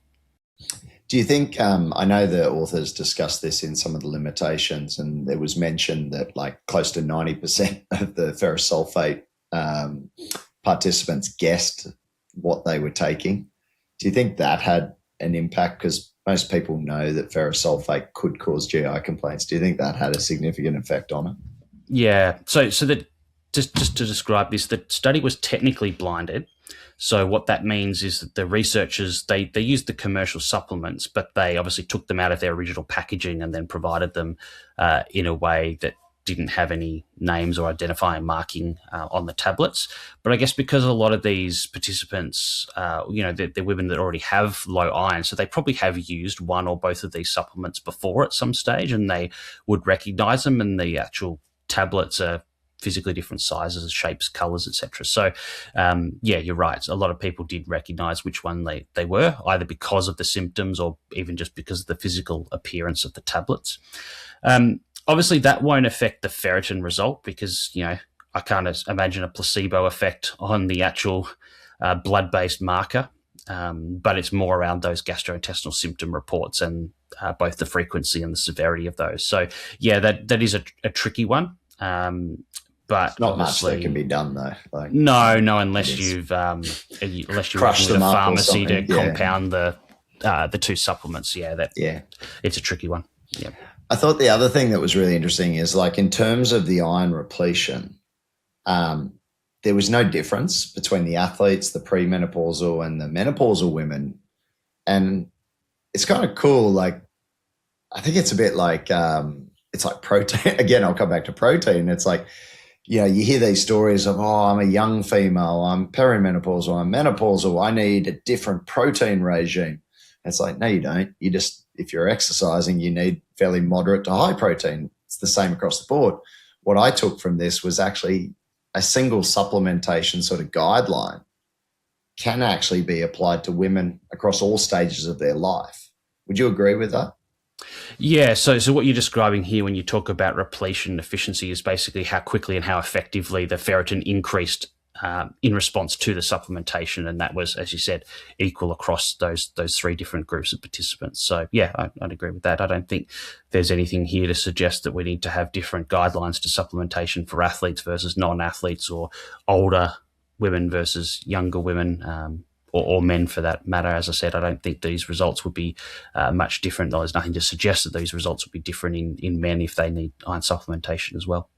Do you think, I know the authors discussed this in some of the limitations, and there was mentioned that close to 90% of the ferrous sulfate participants guessed what they were taking. Do you think that had an impact? Because most people know that ferrous sulfate could cause GI complaints. Do you think that had a significant effect on it? Yeah. So that just to describe this, the study was technically blinded. So what that means is that the researchers, they used the commercial supplements, but they obviously took them out of their original packaging and then provided them in a way that didn't have any names or identifying marking on the tablets. But I guess because a lot of these participants, they're women that already have low iron, so they probably have used one or both of these supplements before at some stage, and they would recognize them, and the actual tablets are physically different sizes, shapes, colors, etc. So, you're right. A lot of people did recognize which one they were, either because of the symptoms or even just because of the physical appearance of the tablets. Obviously, that won't affect the ferritin result because, I can't imagine a placebo effect on the actual blood-based marker, but it's more around those gastrointestinal symptom reports and both the frequency and the severity of those. So, that is a tricky one. But it's not much that can be done though. No, unless you've unless you're working with a pharmacy to compound the two supplements. It's a tricky one. Yeah. I thought the other thing that was really interesting is in terms of the iron repletion, there was no difference between the athletes, the premenopausal and the menopausal women. And it's kind of cool. I think it's a bit it's like protein. Again, I'll come back to protein. It's you hear these stories of, I'm a young female, I'm perimenopausal, I'm menopausal, I need a different protein regime. It's no, you don't. You just, if you're exercising, you need fairly moderate to high protein. It's the same across the board. What I took from this was actually a single supplementation sort of guideline can actually be applied to women across all stages of their life. Would you agree with that? Yeah, so what you're describing here when you talk about repletion efficiency is basically how quickly and how effectively the ferritin increased in response to the supplementation, and that was, as you said, equal across those three different groups of participants. So, I'd agree with that. I don't think there's anything here to suggest that we need to have different guidelines to supplementation for athletes versus non-athletes, or older women versus younger women, or men for that matter. As I said, I don't think these results would be much different. There's nothing to suggest that these results would be different in men if they need iron supplementation as well.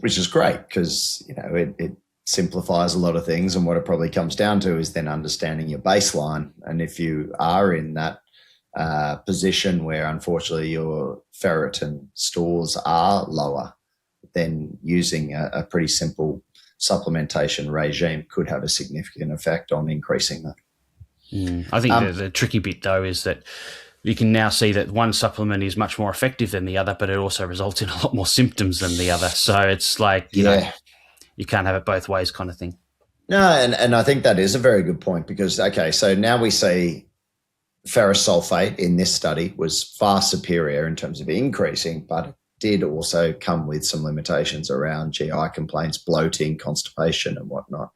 Which is great because, it simplifies a lot of things, and what it probably comes down to is then understanding your baseline. And if you are in that position where unfortunately your ferritin stores are lower, then using a pretty simple supplementation regime could have a significant effect on increasing that. I think the tricky bit though is that you can now see that one supplement is much more effective than the other, but it also results in a lot more symptoms than the other. So it's you can't have it both ways kind of thing. No, and I think that is a very good point because, so now we see ferrous sulfate in this study was far superior in terms of increasing, but it did also come with some limitations around GI complaints, bloating, constipation and whatnot.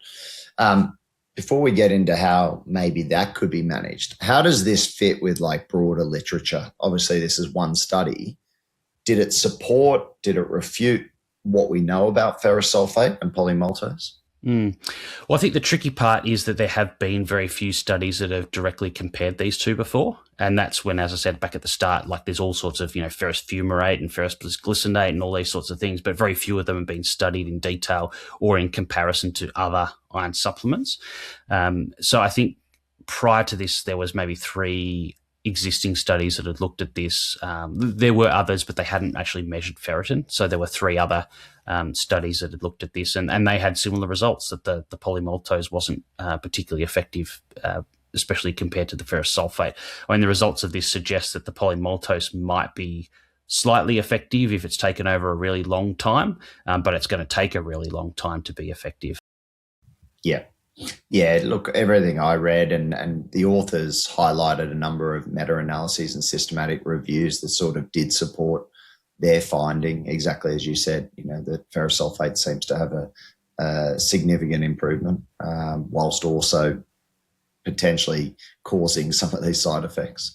Before we get into how maybe that could be managed, how does this fit with broader literature? Obviously, this is one study. Did it support, did it refute what we know about ferrous sulfate and polymaltose? Well, I think the tricky part is that there have been very few studies that have directly compared these two before. And that's when, as I said back at the start, there's all sorts of, ferrous fumarate and ferrous glycinate and all these sorts of things, but very few of them have been studied in detail or in comparison to other iron supplements. So I think prior to this, there was maybe 3 existing studies that had looked at this. There were others, but they hadn't actually measured ferritin. So there were 3 other studies that had looked at this, and they had similar results, that the polymaltose wasn't particularly effective, especially compared to the ferrous sulfate. I mean, the results of this suggest that the polymaltose might be slightly effective if it's taken over a really long time, but it's going to take a really long time to be effective. Yeah, look, everything I read and the authors highlighted a number of meta-analyses and systematic reviews that sort of did support their finding, exactly as you said, that ferrous sulfate seems to have a significant improvement, whilst also potentially causing some of these side effects.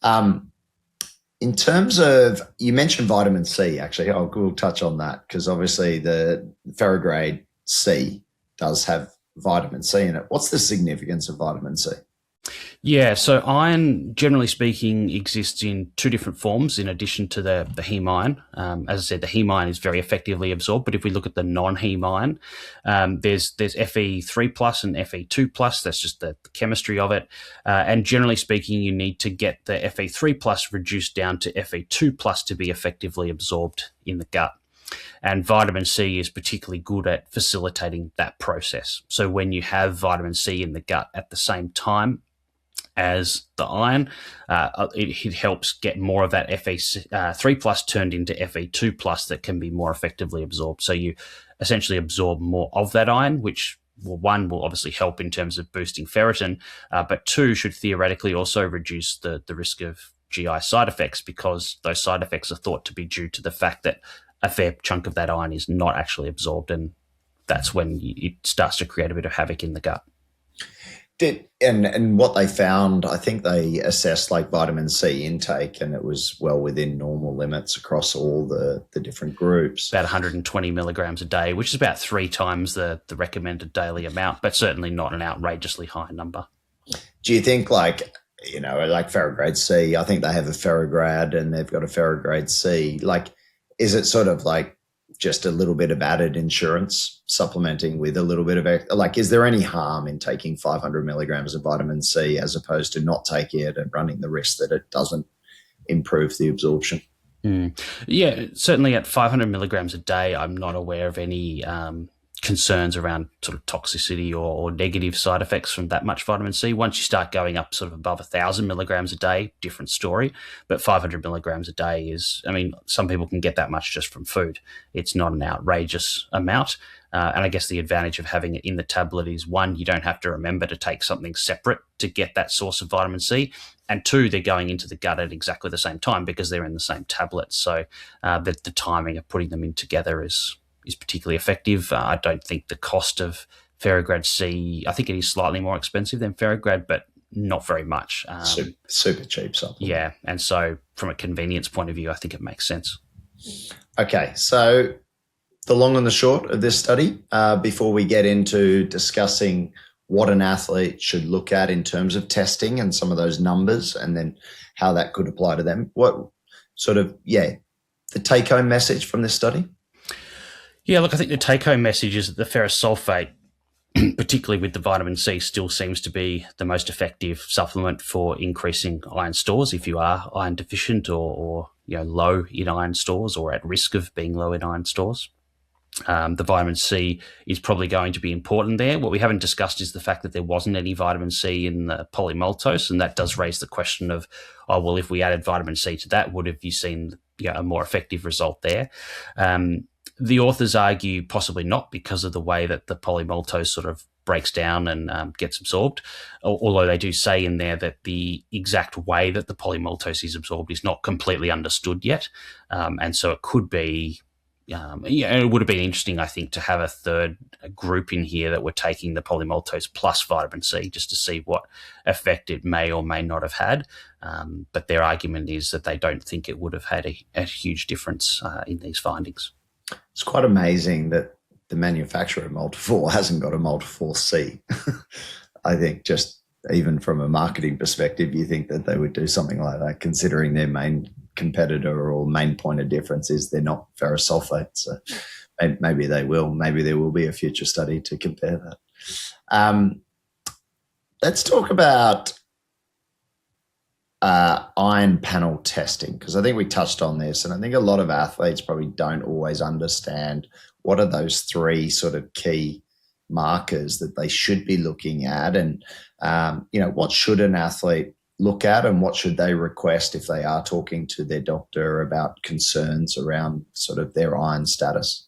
In terms of, you mentioned vitamin C, actually, we'll touch on that because obviously the ferrograde C does have vitamin C in it. What's the significance of vitamin C? Yeah, so iron, generally speaking, exists in 2 different forms in addition to the heme iron. As I said, the heme iron is very effectively absorbed, but if we look at the non-heme iron, there's Fe3 plus and Fe2 plus. That's just the chemistry of it. And generally speaking, you need to get the Fe3 plus reduced down to Fe2 plus to be effectively absorbed in the gut. And vitamin C is particularly good at facilitating that process. So when you have vitamin C in the gut at the same time as the iron, it helps get more of that Fe3 plus turned into Fe2 plus that can be more effectively absorbed. So you essentially absorb more of that iron, which, well, one, will obviously help in terms of boosting ferritin, but two, should theoretically also reduce the risk of GI side effects, because those side effects are thought to be due to the fact that a fair chunk of that iron is not actually absorbed, and that's when it starts to create a bit of havoc in the gut. And what they found, I think they assessed like vitamin C intake, and it was well within normal limits across all the different groups. About 120 milligrams a day, which is about 3 times the recommended daily amount, but certainly not an outrageously high number. Do you think like ferrograde C, I think they have a ferrograd and they've got a ferrograde C. Like, is it sort of like just a little bit of added insurance, supplementing with a little bit of, like, is there any harm in taking 500 milligrams of vitamin C as opposed to not taking it and running the risk that it doesn't improve the absorption? Yeah, certainly at 500 milligrams a day, I'm not aware of any concerns around sort of toxicity or negative side effects from that much vitamin C. Once you start going up sort of above 1,000 milligrams a day, different story. But 500 milligrams a day is, I mean, some people can get that much just from food. It's not an outrageous amount. And I guess the advantage of having it in the tablet is, one, you don't have to remember to take something separate to get that source of vitamin C. And two, they're going into the gut at exactly the same time because they're in the same tablet. So the timing of putting them in together is particularly effective. I don't think the cost of ferrograd C, I think it is slightly more expensive than ferrograd, but not very much. Super cheap supplement. Yeah, and so from a convenience point of view, I think it makes sense. Okay, so the long and the short of this study, before we get into discussing what an athlete should look at in terms of testing and some of those numbers and then how that could apply to them, what sort of, the take-home message from this study? Yeah, look, I think the take-home message is that the ferrous sulfate, particularly with the vitamin C, still seems to be the most effective supplement for increasing iron stores if you are iron deficient or low in iron stores or at risk of being low in iron stores. The vitamin C is probably going to be important there. What we haven't discussed is the fact that there wasn't any vitamin C in the polymaltose, and that does raise the question of, if we added vitamin C to that, would have you seen a more effective result there? The authors argue possibly not, because of the way that the polymaltose sort of breaks down and gets absorbed, although they do say in there that the exact way that the polymaltose is absorbed is not completely understood yet. And so it could be, it would have been interesting, I think, to have a third group in here that were taking the polymaltose plus vitamin C just to see what effect it may or may not have had. But their argument is that they don't think it would have had a huge difference in these findings. It's quite amazing that the manufacturer of Multifor hasn't got a Multifor C. I think just even from a marketing perspective, you think that they would do something like that, considering their main competitor or main point of difference is they're not ferrous sulfate. So maybe they will. Maybe there will be a future study to compare that. Let's talk about iron panel testing, because I think we touched on this, and I think a lot of athletes probably don't always understand what are those 3 sort of key markers that they should be looking at, and what should an athlete look at and what should they request if they are talking to their doctor about concerns around sort of their iron status.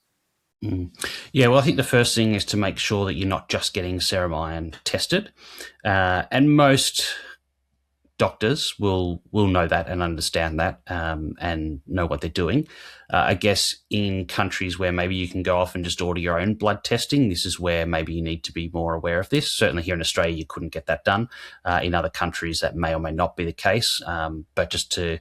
Yeah, well, I think the first thing is to make sure that you're not just getting serum iron tested, and most doctors will know that and understand that and know what they're doing. I guess in countries where maybe you can go off and just order your own blood testing, this is where maybe you need to be more aware of this. Certainly here in Australia, you couldn't get that done. In other countries, that may or may not be the case. But just to,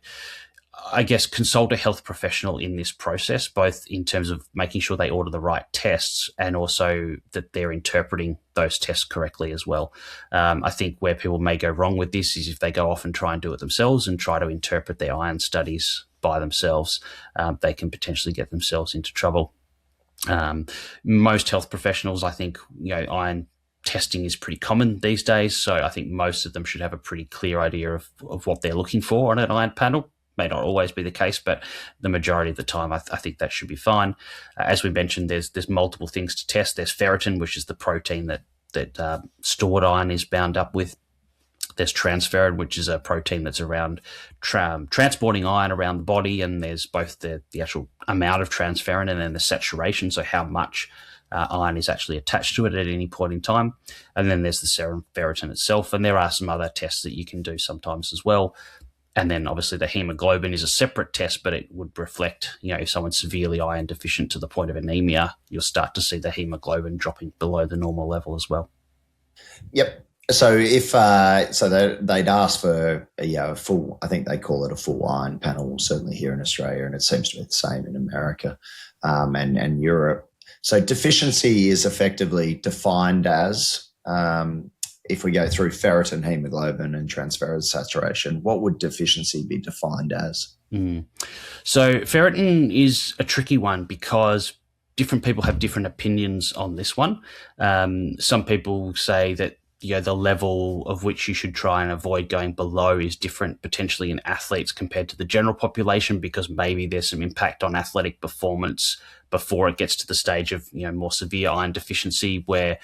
I guess, consult a health professional in this process, both in terms of making sure they order the right tests and also that they're interpreting those tests correctly as well. I think where people may go wrong with this is if they go off and try and do it themselves and try to interpret their iron studies by themselves, they can potentially get themselves into trouble. Most health professionals, I think, iron testing is pretty common these days. So I think most of them should have a pretty clear idea of what they're looking for on an iron panel. may not always be the case, but the majority of the time, I think that should be fine. As we mentioned, there's multiple things to test. There's ferritin, which is the protein that stored iron is bound up with. There's transferrin, which is a protein that's around transporting iron around the body, and there's both the actual amount of transferrin and then the saturation, so how much iron is actually attached to it at any point in time. And then there's the serum ferritin itself, and there are some other tests that you can do sometimes as well. And then obviously the hemoglobin is a separate test, but it would reflect, if someone's severely iron deficient to the point of anemia, you'll start to see the hemoglobin dropping below the normal level as well. Yep. So if they'd ask for a full, I think they call it a full iron panel, certainly here in Australia, and it seems to be the same in America and Europe. So deficiency is effectively defined as, if we go through ferritin, hemoglobin, and transferrin saturation, what would deficiency be defined as? So ferritin is a tricky one because different people have different opinions on this one. Some people say that the level of which you should try and avoid going below is different potentially in athletes compared to the general population, because maybe there's some impact on athletic performance before it gets to the stage of more severe iron deficiency, where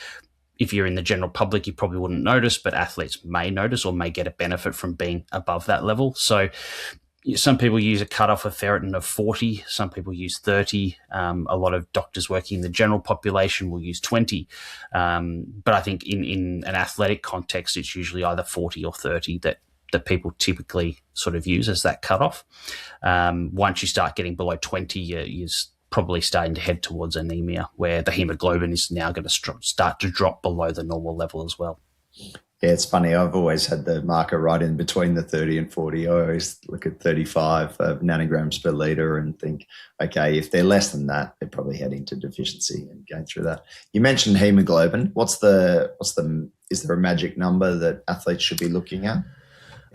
if you're in the general public, you probably wouldn't notice, but athletes may notice or may get a benefit from being above that level. So some people use a cutoff of ferritin of 40. Some people use 30. A lot of doctors working in the general population will use 20. But I think in an athletic context, it's usually either 40 or 30 that people typically sort of use as that cutoff. Once you start getting below 20, you're probably starting to head towards anemia, where the hemoglobin is now going to start to drop below the normal level as well. Yeah, it's funny. I've always had the marker right in between the 30 and 40. I always look at 35 nanograms per litre and think, okay, if they're less than that, they're probably heading to deficiency and going through that. You mentioned hemoglobin. Is there a magic number that athletes should be looking at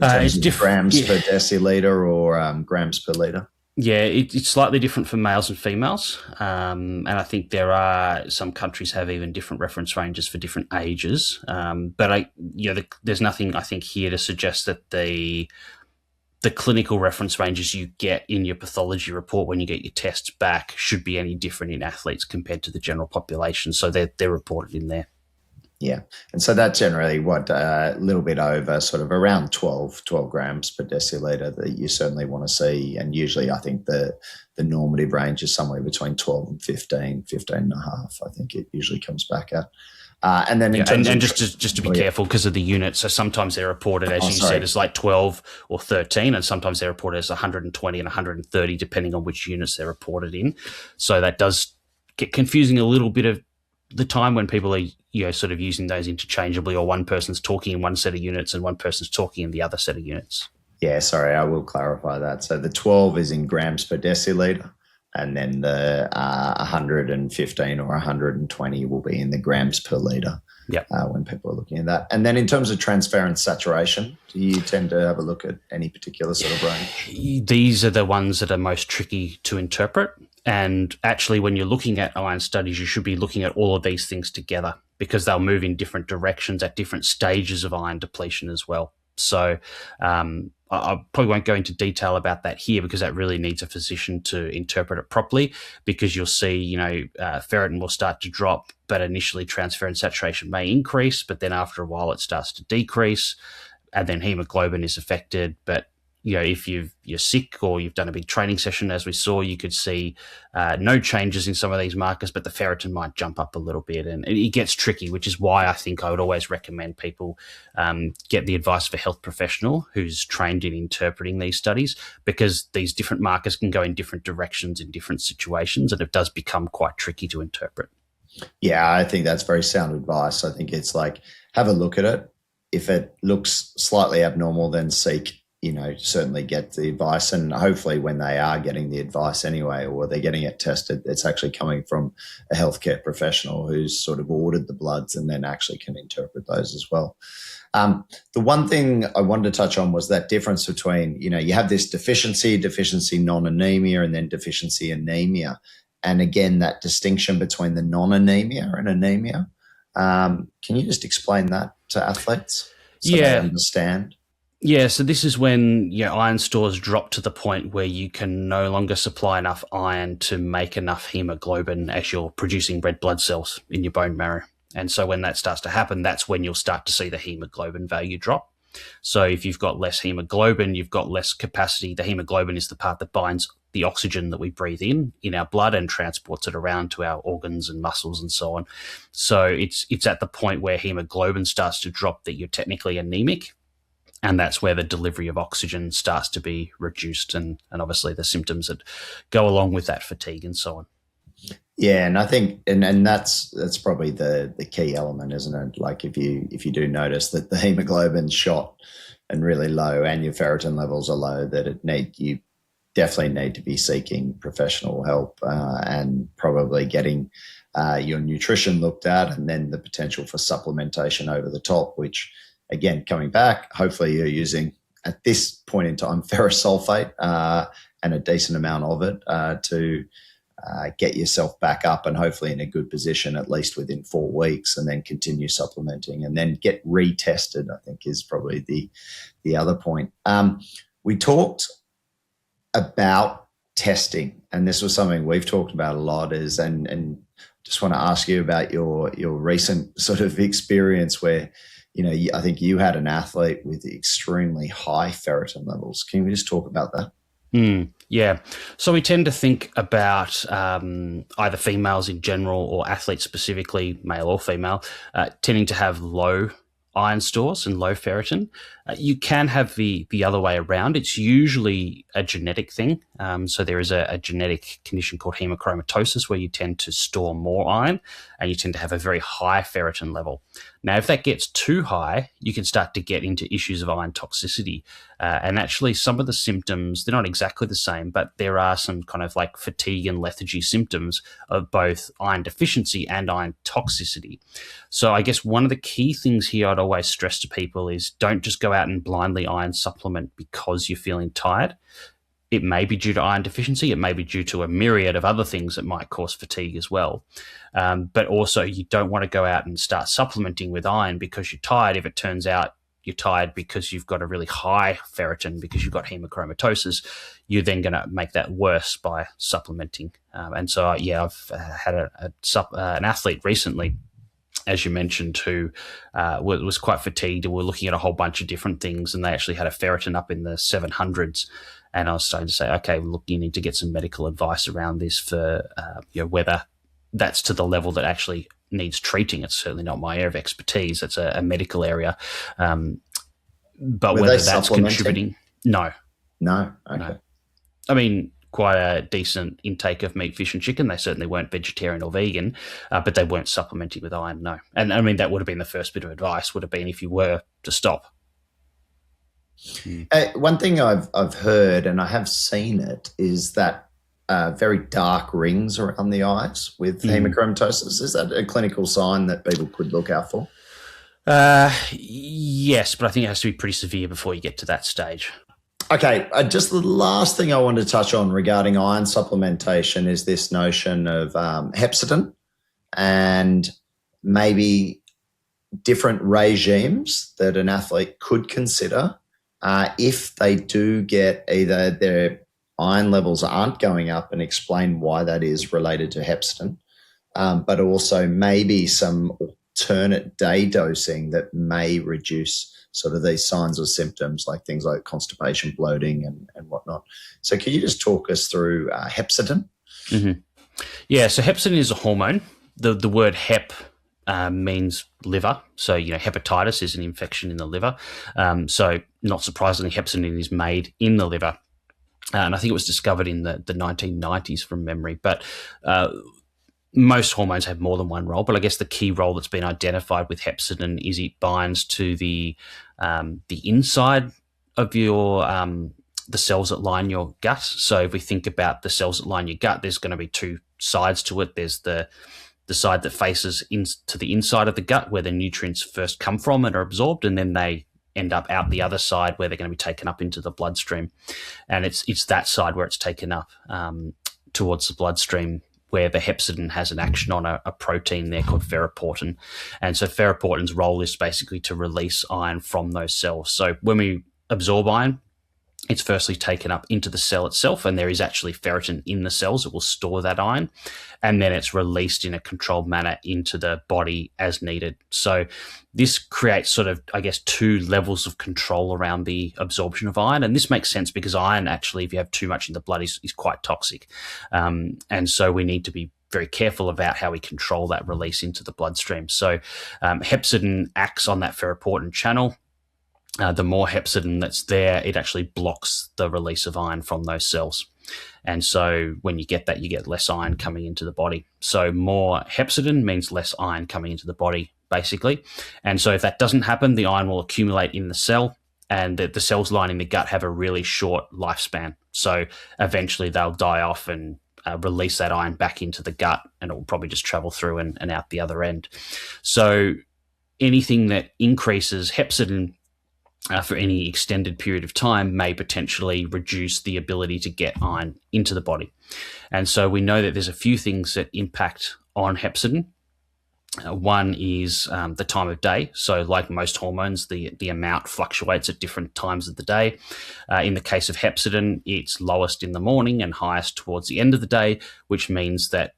in terms of grams per deciliter or grams per litre? Yeah, it's slightly different for males and females, and I think there are some countries have even different reference ranges for different ages. But there's nothing I think here to suggest that the clinical reference ranges you get in your pathology report when you get your tests back should be any different in athletes compared to the general population. So they're reported in there. Yeah. And so that's generally a little bit over sort of around 12 grams per deciliter that you certainly want to see. And usually I think the normative range is somewhere between 12 and 15 and a half. I think it usually comes back at. And then just to be careful because of the units. So sometimes they're reported, as you said, as like 12 or 13, and sometimes they're reported as 120 and 130, depending on which units they're reported in. So that does get confusing a little bit of the time when people are sort of using those interchangeably, or one person's talking in one set of units and one person's talking in the other set of units. Yeah, sorry, I will clarify that. So the 12 is in grams per deciliter, and then the 115 or 120 will be in the grams per litre. Yep. When people are looking at that. And then in terms of transferrin saturation, do you tend to have a look at any particular sort of range? These are the ones that are most tricky to interpret. And actually, when you're looking at iron studies, you should be looking at all of these things together, because they'll move in different directions at different stages of iron depletion as well. So I probably won't go into detail about that here, because that really needs a physician to interpret it properly, because you'll see, ferritin will start to drop, but initially transferrin saturation may increase, but then after a while it starts to decrease, and then hemoglobin is affected. But if you're sick or you've done a big training session, as we saw, you could see no changes in some of these markers, but the ferritin might jump up a little bit, and it gets tricky, which is why I think I would always recommend people get the advice of a health professional who's trained in interpreting these studies, because these different markers can go in different directions in different situations, and it does become quite tricky to interpret. Yeah, I think that's very sound advice. I think it's like, have a look at it. If it looks slightly abnormal, then seek certainly get the advice, and hopefully when they are getting the advice anyway, or they're getting it tested, it's actually coming from a healthcare professional who's sort of ordered the bloods and then actually can interpret those as well. The one thing I wanted to touch on was that difference between, you have this deficiency non-anemia, and then deficiency anemia. And again, that distinction between the non-anemia and anemia. Can you just explain that to athletes so they understand? Yeah, so this is when your iron stores drop to the point where you can no longer supply enough iron to make enough hemoglobin as you're producing red blood cells in your bone marrow. And so when that starts to happen, that's when you'll start to see the hemoglobin value drop. So if you've got less hemoglobin, you've got less capacity. The hemoglobin is the part that binds the oxygen that we breathe in our blood and transports it around to our organs and muscles and so on. So it's at the point where hemoglobin starts to drop that you're technically anemic. And that's where the delivery of oxygen starts to be reduced, and obviously the symptoms that go along with that, fatigue and so on. Yeah, and I think and that's probably the key element, isn't it? Like if you do notice that the hemoglobin's shot and really low, and your ferritin levels are low, that you definitely need to be seeking professional help and probably getting your nutrition looked at, and then the potential for supplementation over the top, which, again, coming back, hopefully you're using, at this point in time, ferrous sulfate and a decent amount of it to get yourself back up and hopefully in a good position, at least within 4 weeks, and then continue supplementing and then get retested, I think is probably the other point. We talked about testing, and this was something we've talked about a lot, and just want to ask you about your recent sort of experience where, I think you had an athlete with extremely high ferritin levels. Can we just talk about that? Yeah. So we tend to think about either females in general or athletes specifically, male or female, tending to have low iron stores and low ferritin. You can have the other way around. It's usually a genetic thing. So there is a genetic condition called hemochromatosis where you tend to store more iron and you tend to have a very high ferritin level. Now, if that gets too high, you can start to get into issues of iron toxicity. And actually, some of the symptoms, they're not exactly the same, but there are some kind of like fatigue and lethargy symptoms of both iron deficiency and iron toxicity. So I guess one of the key things here I'd always stress to people is don't just go out and blindly iron supplement because you're feeling tired. It may be due to iron deficiency. It may be due to a myriad of other things that might cause fatigue as well. But also, you don't want to go out and start supplementing with iron because you're tired if it turns out you're tired because you've got a really high ferritin because you've got hemochromatosis. You're then going to make that worse by supplementing. And so, I've had an athlete recently, as you mentioned, who was quite fatigued, and we're looking at a whole bunch of different things, and they actually had a ferritin up in the 700s. And I was starting to say, okay, look, you need to get some medical advice around this for whether that's to the level that actually needs treating. It's certainly not my area of expertise. It's a medical area. But whether that's contributing, no. Okay. No. I mean, quite a decent intake of meat, fish, and chicken. They certainly weren't vegetarian or vegan, but they weren't supplementing with iron, no. And I mean, that would have been the first bit of advice, would have been if you were to stop. One thing I've heard, and I have seen it, is that very dark rings around the eyes with hemochromatosis. Is that a clinical sign that people could look out for? Yes, but I think it has to be pretty severe before you get to that stage. Okay, just the last thing I want to touch on regarding iron supplementation is this notion of hepcidin and maybe different regimes that an athlete could consider if they do get either their iron levels aren't going up, and explain why that is related to hepcidin, but also maybe some alternate day dosing that may reduce sort of these signs or symptoms, like things like constipation, bloating, and whatnot. So can you just talk us through hepcidin? Mm-hmm. Yeah, so hepcidin is a hormone. The word hep means liver. So, hepatitis is an infection in the liver. So not surprisingly, hepcidin is made in the liver. And I think it was discovered in the 1990s from memory. But most hormones have more than one role. But I guess the key role that's been identified with hepcidin is it binds to the inside of your the cells that line your gut. So if we think about the cells that line your gut, there's going to be two sides to it. There's the side that faces into the inside of the gut where the nutrients first come from and are absorbed, and then they end up out the other side where they're going to be taken up into the bloodstream. And it's that side where it's taken up towards the bloodstream where the hepcidin has an action on a protein there called ferroportin. And so ferroportin's role is basically to release iron from those cells. So when we absorb iron, it's firstly taken up into the cell itself, and there is actually ferritin in the cells that will store that iron, and then it's released in a controlled manner into the body as needed. So this creates sort of, I guess, two levels of control around the absorption of iron, and this makes sense because iron actually, if you have too much in the blood, is quite toxic, and so we need to be very careful about how we control that release into the bloodstream. So hepcidin acts on that ferroportin channel. The more hepcidin that's there, it actually blocks the release of iron from those cells. And so when you get that, you get less iron coming into the body. So more hepcidin means less iron coming into the body, basically. And so if that doesn't happen, the iron will accumulate in the cell, and the cells lining the gut have a really short lifespan. So eventually they'll die off and release that iron back into the gut, and it will probably just travel through and out the other end. So anything that increases hepcidin for any extended period of time may potentially reduce the ability to get iron into the body. And so we know that there's a few things that impact on hepcidin. One is the time of day. So like most hormones, the amount fluctuates at different times of the day. In the case of hepcidin, it's lowest in the morning and highest towards the end of the day, which means that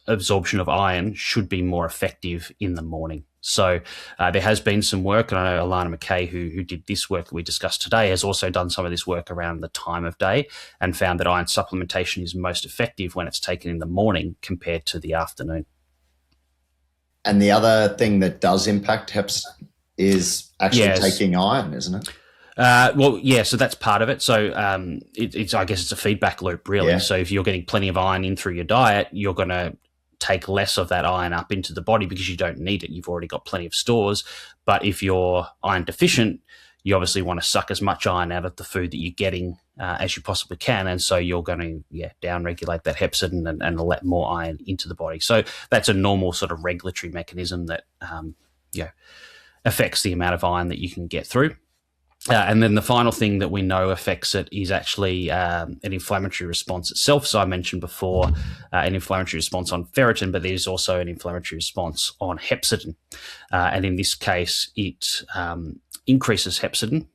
absorption of iron should be more effective in the morning. So there has been some work, and I know Alana McKay, who did this work that we discussed today, has also done some of this work around the time of day and found that iron supplementation is most effective when it's taken in the morning compared to the afternoon. And the other thing that does impact hepcidin is actually taking iron, isn't it? So that's part of it. So it's I guess it's a feedback loop, really. Yeah. So if you're getting plenty of iron in through your diet, you're going to take less of that iron up into the body because you don't need it. You've already got plenty of stores. But if you're iron deficient, you obviously want to suck as much iron out of the food that you're getting as you possibly can. And so you're going to down-regulate that hepcidin and let more iron into the body. So that's a normal sort of regulatory mechanism that affects the amount of iron that you can get through. And then the final thing that we know affects it is actually an inflammatory response itself. So I mentioned before an inflammatory response on ferritin, but there's also an inflammatory response on hepcidin. And in this case, it increases hepcidin.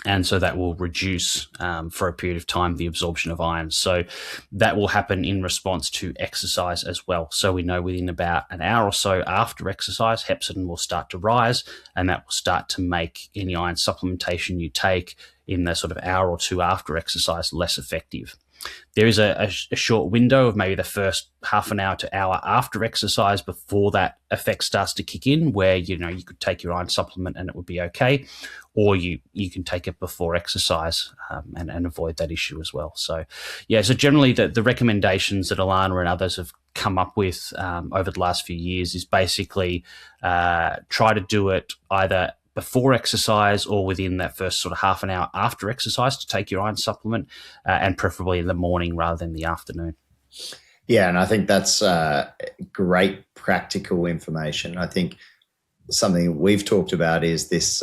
And so that will reduce for a period of time the absorption of iron. So that will happen in response to exercise as well. So we know within about an hour or so after exercise, hepcidin will start to rise, and that will start to make any iron supplementation you take in the sort of hour or two after exercise less effective. There is a short window of maybe the first half an hour to hour after exercise before that effect starts to kick in, where you could take your iron supplement and it would be okay, or you can take it before exercise and avoid that issue as well. So generally the recommendations that Alana and others have come up with over the last few years is basically try to do it either before exercise or within that first sort of half an hour after exercise to take your iron supplement, and preferably in the morning rather than the afternoon. Yeah, and I think that's great practical information. I think something we've talked about is this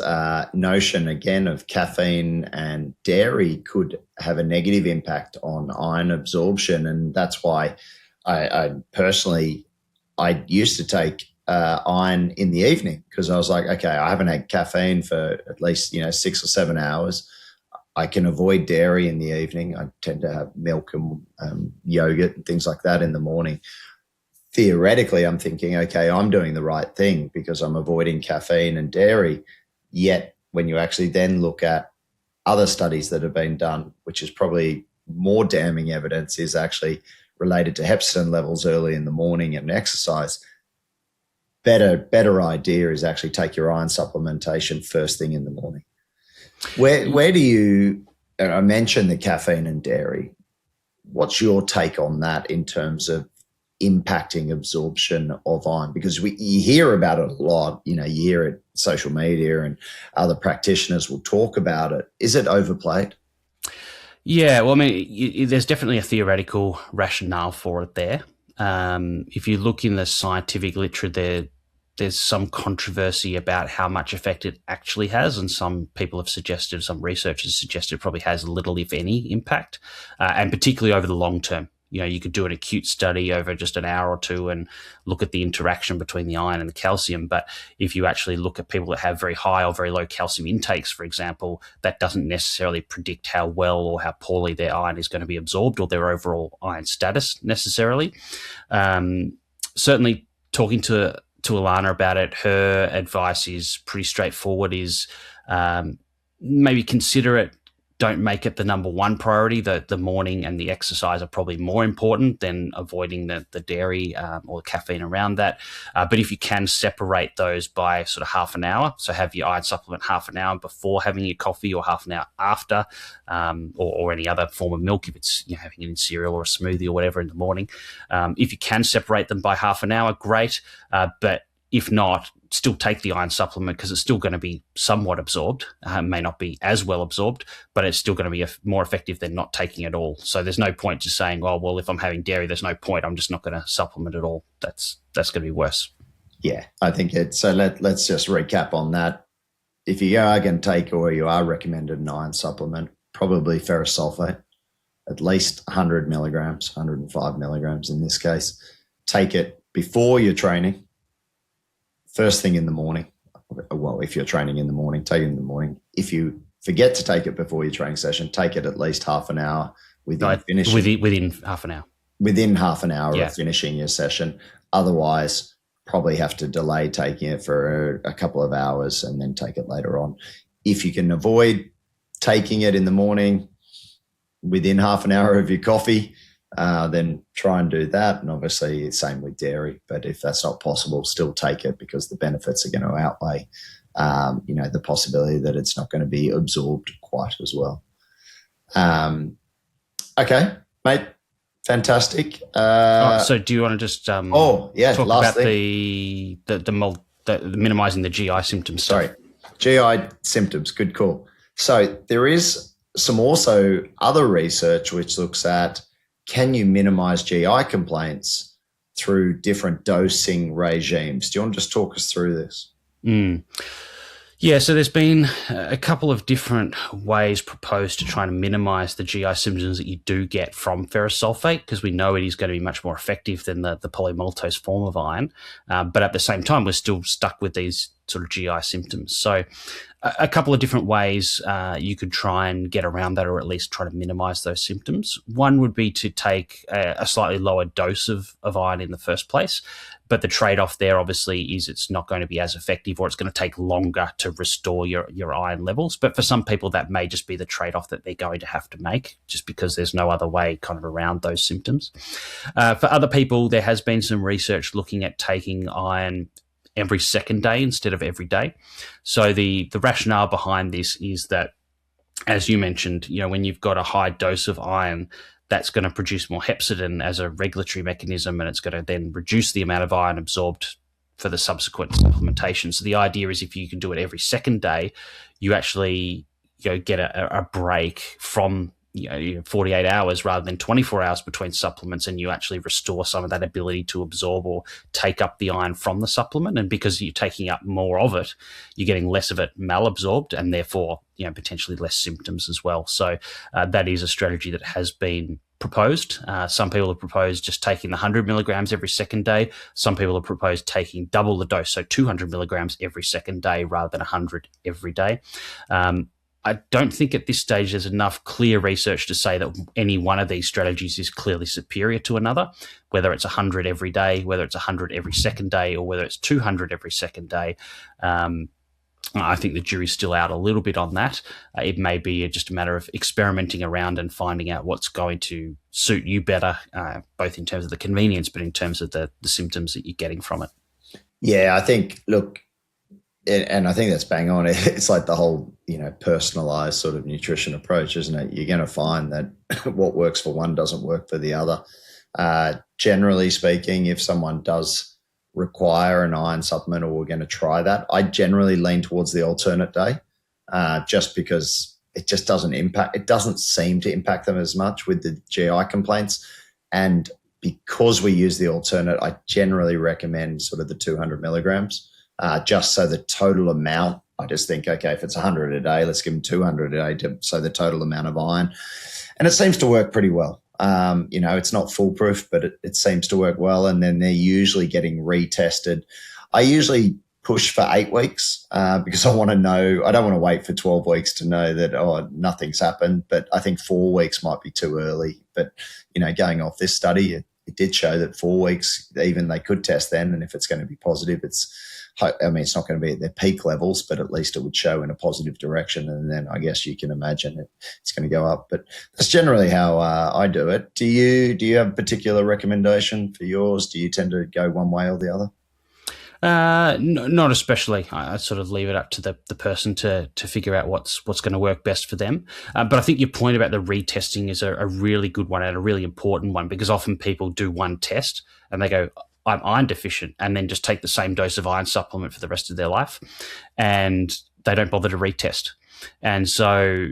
notion, again, of caffeine and dairy could have a negative impact on iron absorption. And that's why I personally used to take iron in the evening, because I was like, okay, I haven't had caffeine for at least 6 or 7 hours. I can avoid dairy in the evening. I tend to have milk and yogurt and things like that in the morning. Theoretically, I'm thinking, okay, I'm doing the right thing because I'm avoiding caffeine and dairy. Yet when you actually then look at other studies that have been done, which is probably more damning evidence, is actually related to hepcidin levels early in the morning and exercise. Better idea is actually take your iron supplementation first thing in the morning. Where do you, I mentioned the caffeine and dairy. What's your take on that in terms of impacting absorption of iron? Because you hear about it a lot, you hear it social media and other practitioners will talk about it. Is it overplayed? Yeah, well, I mean, there's definitely a theoretical rationale for it there. If you look in the scientific literature, there's some controversy about how much effect it actually has, and some researchers suggested it probably has little, if any, impact, and particularly over the long term. You could do an acute study over just an hour or two and look at the interaction between the iron and the calcium. But if you actually look at people that have very high or very low calcium intakes, for example, that doesn't necessarily predict how well or how poorly their iron is going to be absorbed or their overall iron status necessarily. Certainly talking to Alana about it, her advice is pretty straightforward, is maybe consider it. Don't make it the number one priority. The morning and the exercise are probably more important than avoiding the dairy or the caffeine around that. But if you can separate those by sort of half an hour, so have your iron supplement half an hour before having your coffee or half an hour after, or any other form of milk, if it's having it in cereal or a smoothie or whatever in the morning. If you can separate them by half an hour, great. But if not, still take the iron supplement because it's still going to be somewhat absorbed. It may not be as well absorbed, but it's still going to be more effective than not taking it all. So there's no point just saying, oh, well, if I'm having dairy, there's no point. I'm just not going to supplement at all. That's going to be worse. Yeah, I think it's so. Let's just recap on that. If you are going to take or you are recommended an iron supplement, probably ferrous sulfate, at least 100 milligrams, 105 milligrams in this case. Take it before you're training. First thing in the morning. Well, if you're training in the morning, take it in the morning. If you forget to take it before your training session, take it at least half an hour finishing. Within half an hour. Within half an hour of finishing your session. Otherwise, probably have to delay taking it for a couple of hours and then take it later on. If you can avoid taking it in the morning within half an hour of your coffee, then try and do that. And obviously same with dairy, but if that's not possible, still take it because the benefits are going to outweigh, the possibility that it's not going to be absorbed quite as well. Okay, mate. Fantastic. So do you want to just talk about the minimizing the GI symptoms stuff? Sorry, GI symptoms, good call. So there is some also other research which looks at, can you minimize GI complaints through different dosing regimes? Do you want to just talk us through this? Yeah, so there's been a couple of different ways proposed to try and minimize the GI symptoms that you do get from ferrous sulfate, because we know it is going to be much more effective than the polymaltose form of iron. But at the same time, we're still stuck with these sort of GI symptoms. So a couple of different ways you could try and get around that, or at least try to minimize those symptoms. One would be to take a slightly lower dose of iron in the first place. But the trade-off there obviously is it's not going to be as effective, or it's going to take longer to restore your iron levels. But for some people, that may just be the trade-off that they're going to have to make, just because there's no other way kind of around those symptoms. For other people, there has been some research looking at taking iron every second day instead of every day. So the rationale behind this is that, as you mentioned, when you've got a high dose of iron, that's going to produce more hepcidin as a regulatory mechanism, and it's going to then reduce the amount of iron absorbed for the subsequent supplementation. So the idea is if you can do it every second day, you actually get a break from 48 hours rather than 24 hours between supplements, and you actually restore some of that ability to absorb or take up the iron from the supplement. And because you're taking up more of it, you're getting less of it malabsorbed, and therefore potentially less symptoms as well. So that is a strategy that has been proposed. Some people have proposed just taking the 100 milligrams every second day. Some people have proposed taking double the dose, so 200 milligrams every second day rather than 100 every day. I don't think at this stage there's enough clear research to say that any one of these strategies is clearly superior to another, whether it's 100 every day, whether it's 100 every second day, or whether it's 200 every second day. I think the jury's still out a little bit on that. It may be just a matter of experimenting around and finding out what's going to suit you better, both in terms of the convenience, but in terms of the symptoms that you're getting from it. Yeah, I think, look, and I think that's bang on. It's like the whole, personalized sort of nutrition approach, isn't it? You're going to find that what works for one doesn't work for the other. Generally speaking, if someone does require an iron supplement, or we're going to try that, I generally lean towards the alternate day, just because it just doesn't seem to impact them as much with the GI complaints. And because we use the alternate, I generally recommend sort of the 200 milligrams, just so the total amount, I just think, okay, if it's 100 a day, let's give them 200 a day so the total amount of iron. And it seems to work pretty well. It's not foolproof, but it seems to work well. And then they're usually getting retested. I usually push for 8 weeks because I want to know. I don't want to wait for 12 weeks to know that, nothing's happened. But I think 4 weeks might be too early. But, going off this study, it did show that 4 weeks, even they could test then. And if it's going to be positive, it's not going to be at their peak levels, but at least it would show in a positive direction. And then I guess you can imagine it's going to go up. But that's generally how I do it. Do you have a particular recommendation for yours? Do you tend to go one way or the other? No, not especially. I sort of leave it up to the person to figure out what's going to work best for them. But I think your point about the retesting is a really good one and a really important one, because often people do one test and they go, I'm iron deficient, and then just take the same dose of iron supplement for the rest of their life, and they don't bother to retest. And so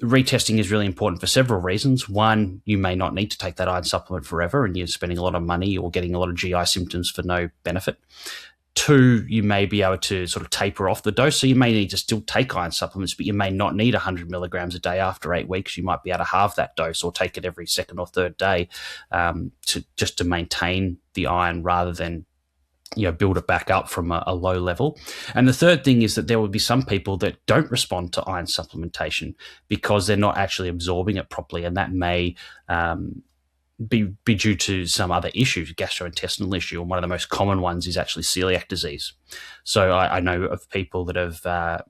retesting is really important for several reasons. One, you may not need to take that iron supplement forever and you're spending a lot of money or getting a lot of GI symptoms for no benefit. Two, you may be able to sort of taper off the dose. So you may need to still take iron supplements, but you may not need 100 milligrams a day after 8 weeks. You might be able to halve that dose or take it every second or third day to maintain the iron rather than build it back up from a low level. And the third thing is that there will be some people that don't respond to iron supplementation because they're not actually absorbing it properly, and that may be due to some other issue, gastrointestinal issue, and one of the most common ones is actually celiac disease. So I know of people that have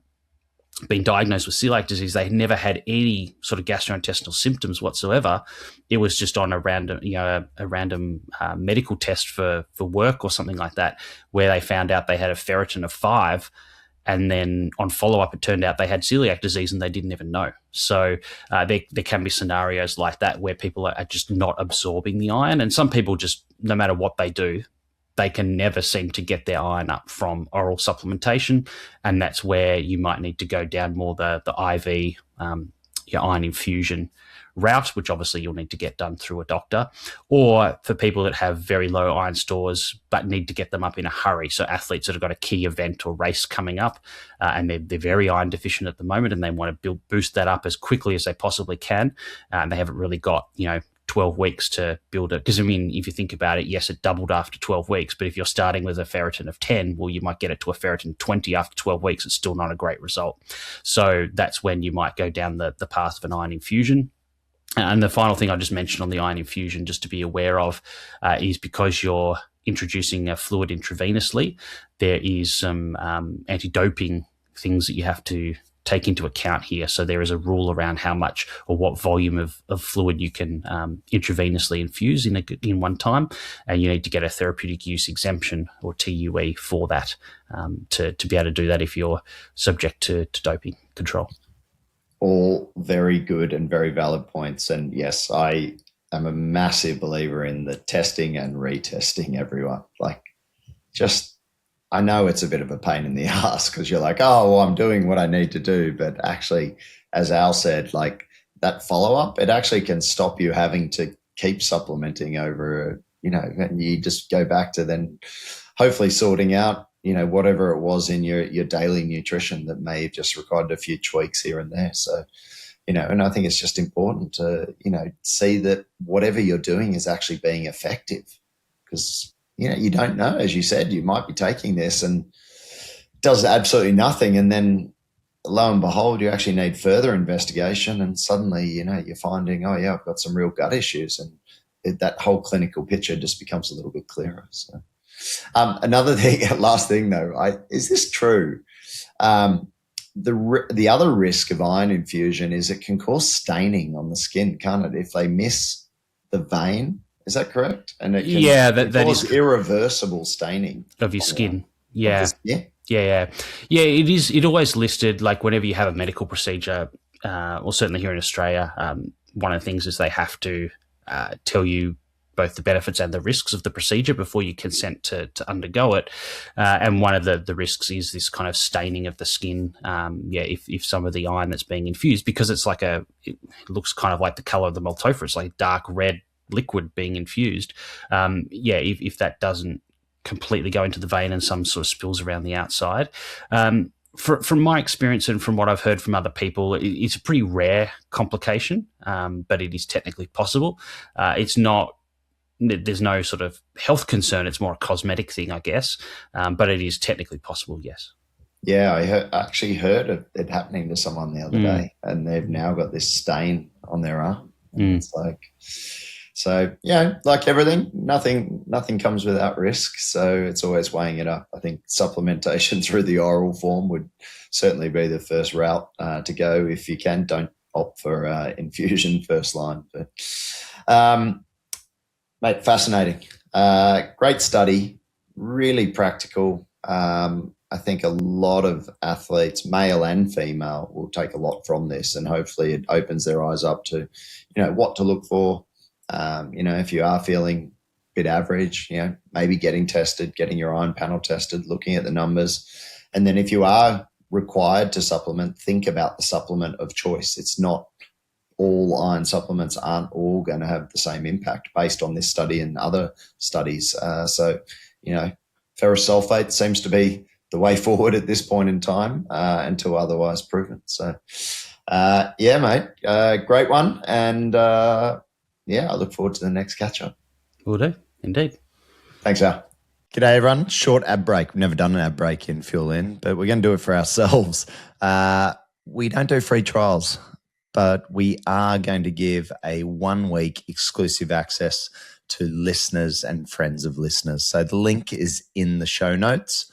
been diagnosed with celiac disease. They never had any sort of gastrointestinal symptoms whatsoever. It was just on a random medical test for work or something like that, where they found out they had a ferritin of 5. And then on follow-up, it turned out they had celiac disease and they didn't even know. So there can be scenarios like that where people are just not absorbing the iron. And some people just, no matter what they do, they can never seem to get their iron up from oral supplementation. And that's where you might need to go down more the IV, iron infusion route, which obviously you'll need to get done through a doctor, or for people that have very low iron stores but need to get them up in a hurry. So athletes that have got a key event or race coming up and they're very iron deficient at the moment and they want to boost that up as quickly as they possibly can, and they haven't really got 12 weeks to build it. Because, if you think about it, yes, it doubled after 12 weeks, but if you're starting with a ferritin of 10, well, you might get it to a ferritin 20 after 12 weeks. It's still not a great result. So that's when you might go down the path of an iron infusion. And the final thing I just mentioned on the iron infusion, just to be aware of, is because you're introducing a fluid intravenously, there is some anti-doping things that you have to take into account here. So there is a rule around how much or what volume of fluid you can intravenously infuse in one time, and you need to get a therapeutic use exemption or TUE for that to be able to do that if you're subject to doping control. All very good and very valid points. And yes, I am a massive believer in the testing and retesting everyone. I know it's a bit of a pain in the ass because you're like, I'm doing what I need to do. But actually, as Al said, that follow-up, it actually can stop you having to keep supplementing over, and you just go back to then hopefully sorting out, whatever it was in your daily nutrition that may have just required a few tweaks here and there. So, and I think it's just important to, see that whatever you're doing is actually being effective, because, you don't know, as you said, you might be taking this and it does absolutely nothing. And then lo and behold, you actually need further investigation. And suddenly, you're finding, I've got some real gut issues. And that whole clinical picture just becomes a little bit clearer. So another thing, last thing though, is this true? The other risk of iron infusion is it can cause staining on the skin, can't it? If they miss the vein. Is that correct? And it can cause irreversible staining of your skin. Yeah. It is. It always listed, whenever you have a medical procedure, or certainly here in Australia, one of the things is they have to tell you both the benefits and the risks of the procedure before you consent to undergo it. And one of the risks is this kind of staining of the skin. If some of the iron that's being infused, because it's it looks kind of like the color of the maltopher, it's like dark red liquid being infused. If that doesn't completely go into the vein and some sort of spills around the outside, from my experience and from what I've heard from other people, it's a pretty rare complication, but it is technically possible. It's not. There's no sort of health concern. It's more a cosmetic thing, I guess, but it is technically possible. Yes. Yeah, I actually heard of it happening to someone the other day, and they've now got this stain on their arm. It's like, so yeah, like everything, nothing comes without risk. So it's always weighing it up. I think supplementation through the oral form would certainly be the first route to go if you can. Don't opt for infusion first line, but. Mate, fascinating. Great study, really practical. I think a lot of athletes, male and female, will take a lot from this, and hopefully it opens their eyes up to, what to look for. If you are feeling a bit average, maybe getting tested, getting your iron panel tested, looking at the numbers. And then if you are required to supplement, think about the supplement of choice. It's not all iron supplements aren't all going to have the same impact based on this study and other studies. So, ferrous sulfate seems to be the way forward at this point in time until otherwise proven. So, yeah, mate, great one. And, I look forward to the next catch-up. Will do, indeed. Thanks, Al. G'day, everyone. Short ad break. We've never done an ad break in Fuelin, but we're going to do it for ourselves. We don't do free trials, but we are going to give a 1-week exclusive access to listeners and friends of listeners. So the link is in the show notes.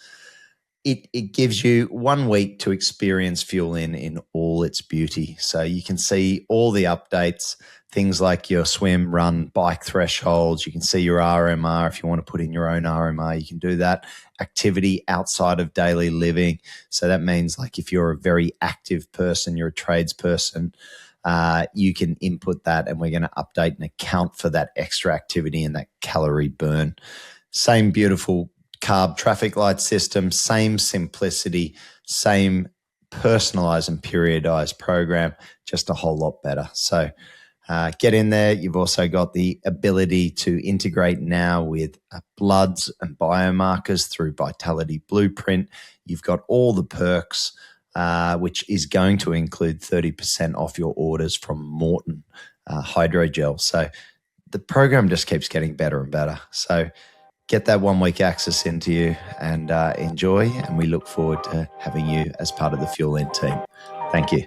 It gives you 1 week to experience Fuelin in all its beauty. So you can see all the updates, things like your swim, run, bike thresholds. You can see your RMR. If you want to put in your own RMR, you can do that. Activity outside of daily living. So that means like if you're a very active person, you're a tradesperson, you can input that and we're going to update and account for that extra activity and that calorie burn. Same beautiful carb traffic light system, same simplicity, same personalized and periodized program, just a whole lot better. So get in there. You've also got the ability to integrate now with bloods and biomarkers through Vitality Blueprint. You've got all the perks, which is going to include 30% off your orders from Morton Hydrogel. So the program just keeps getting better and better. So get that 1 week access into you and enjoy. And we look forward to having you as part of the Fuelin team. Thank you.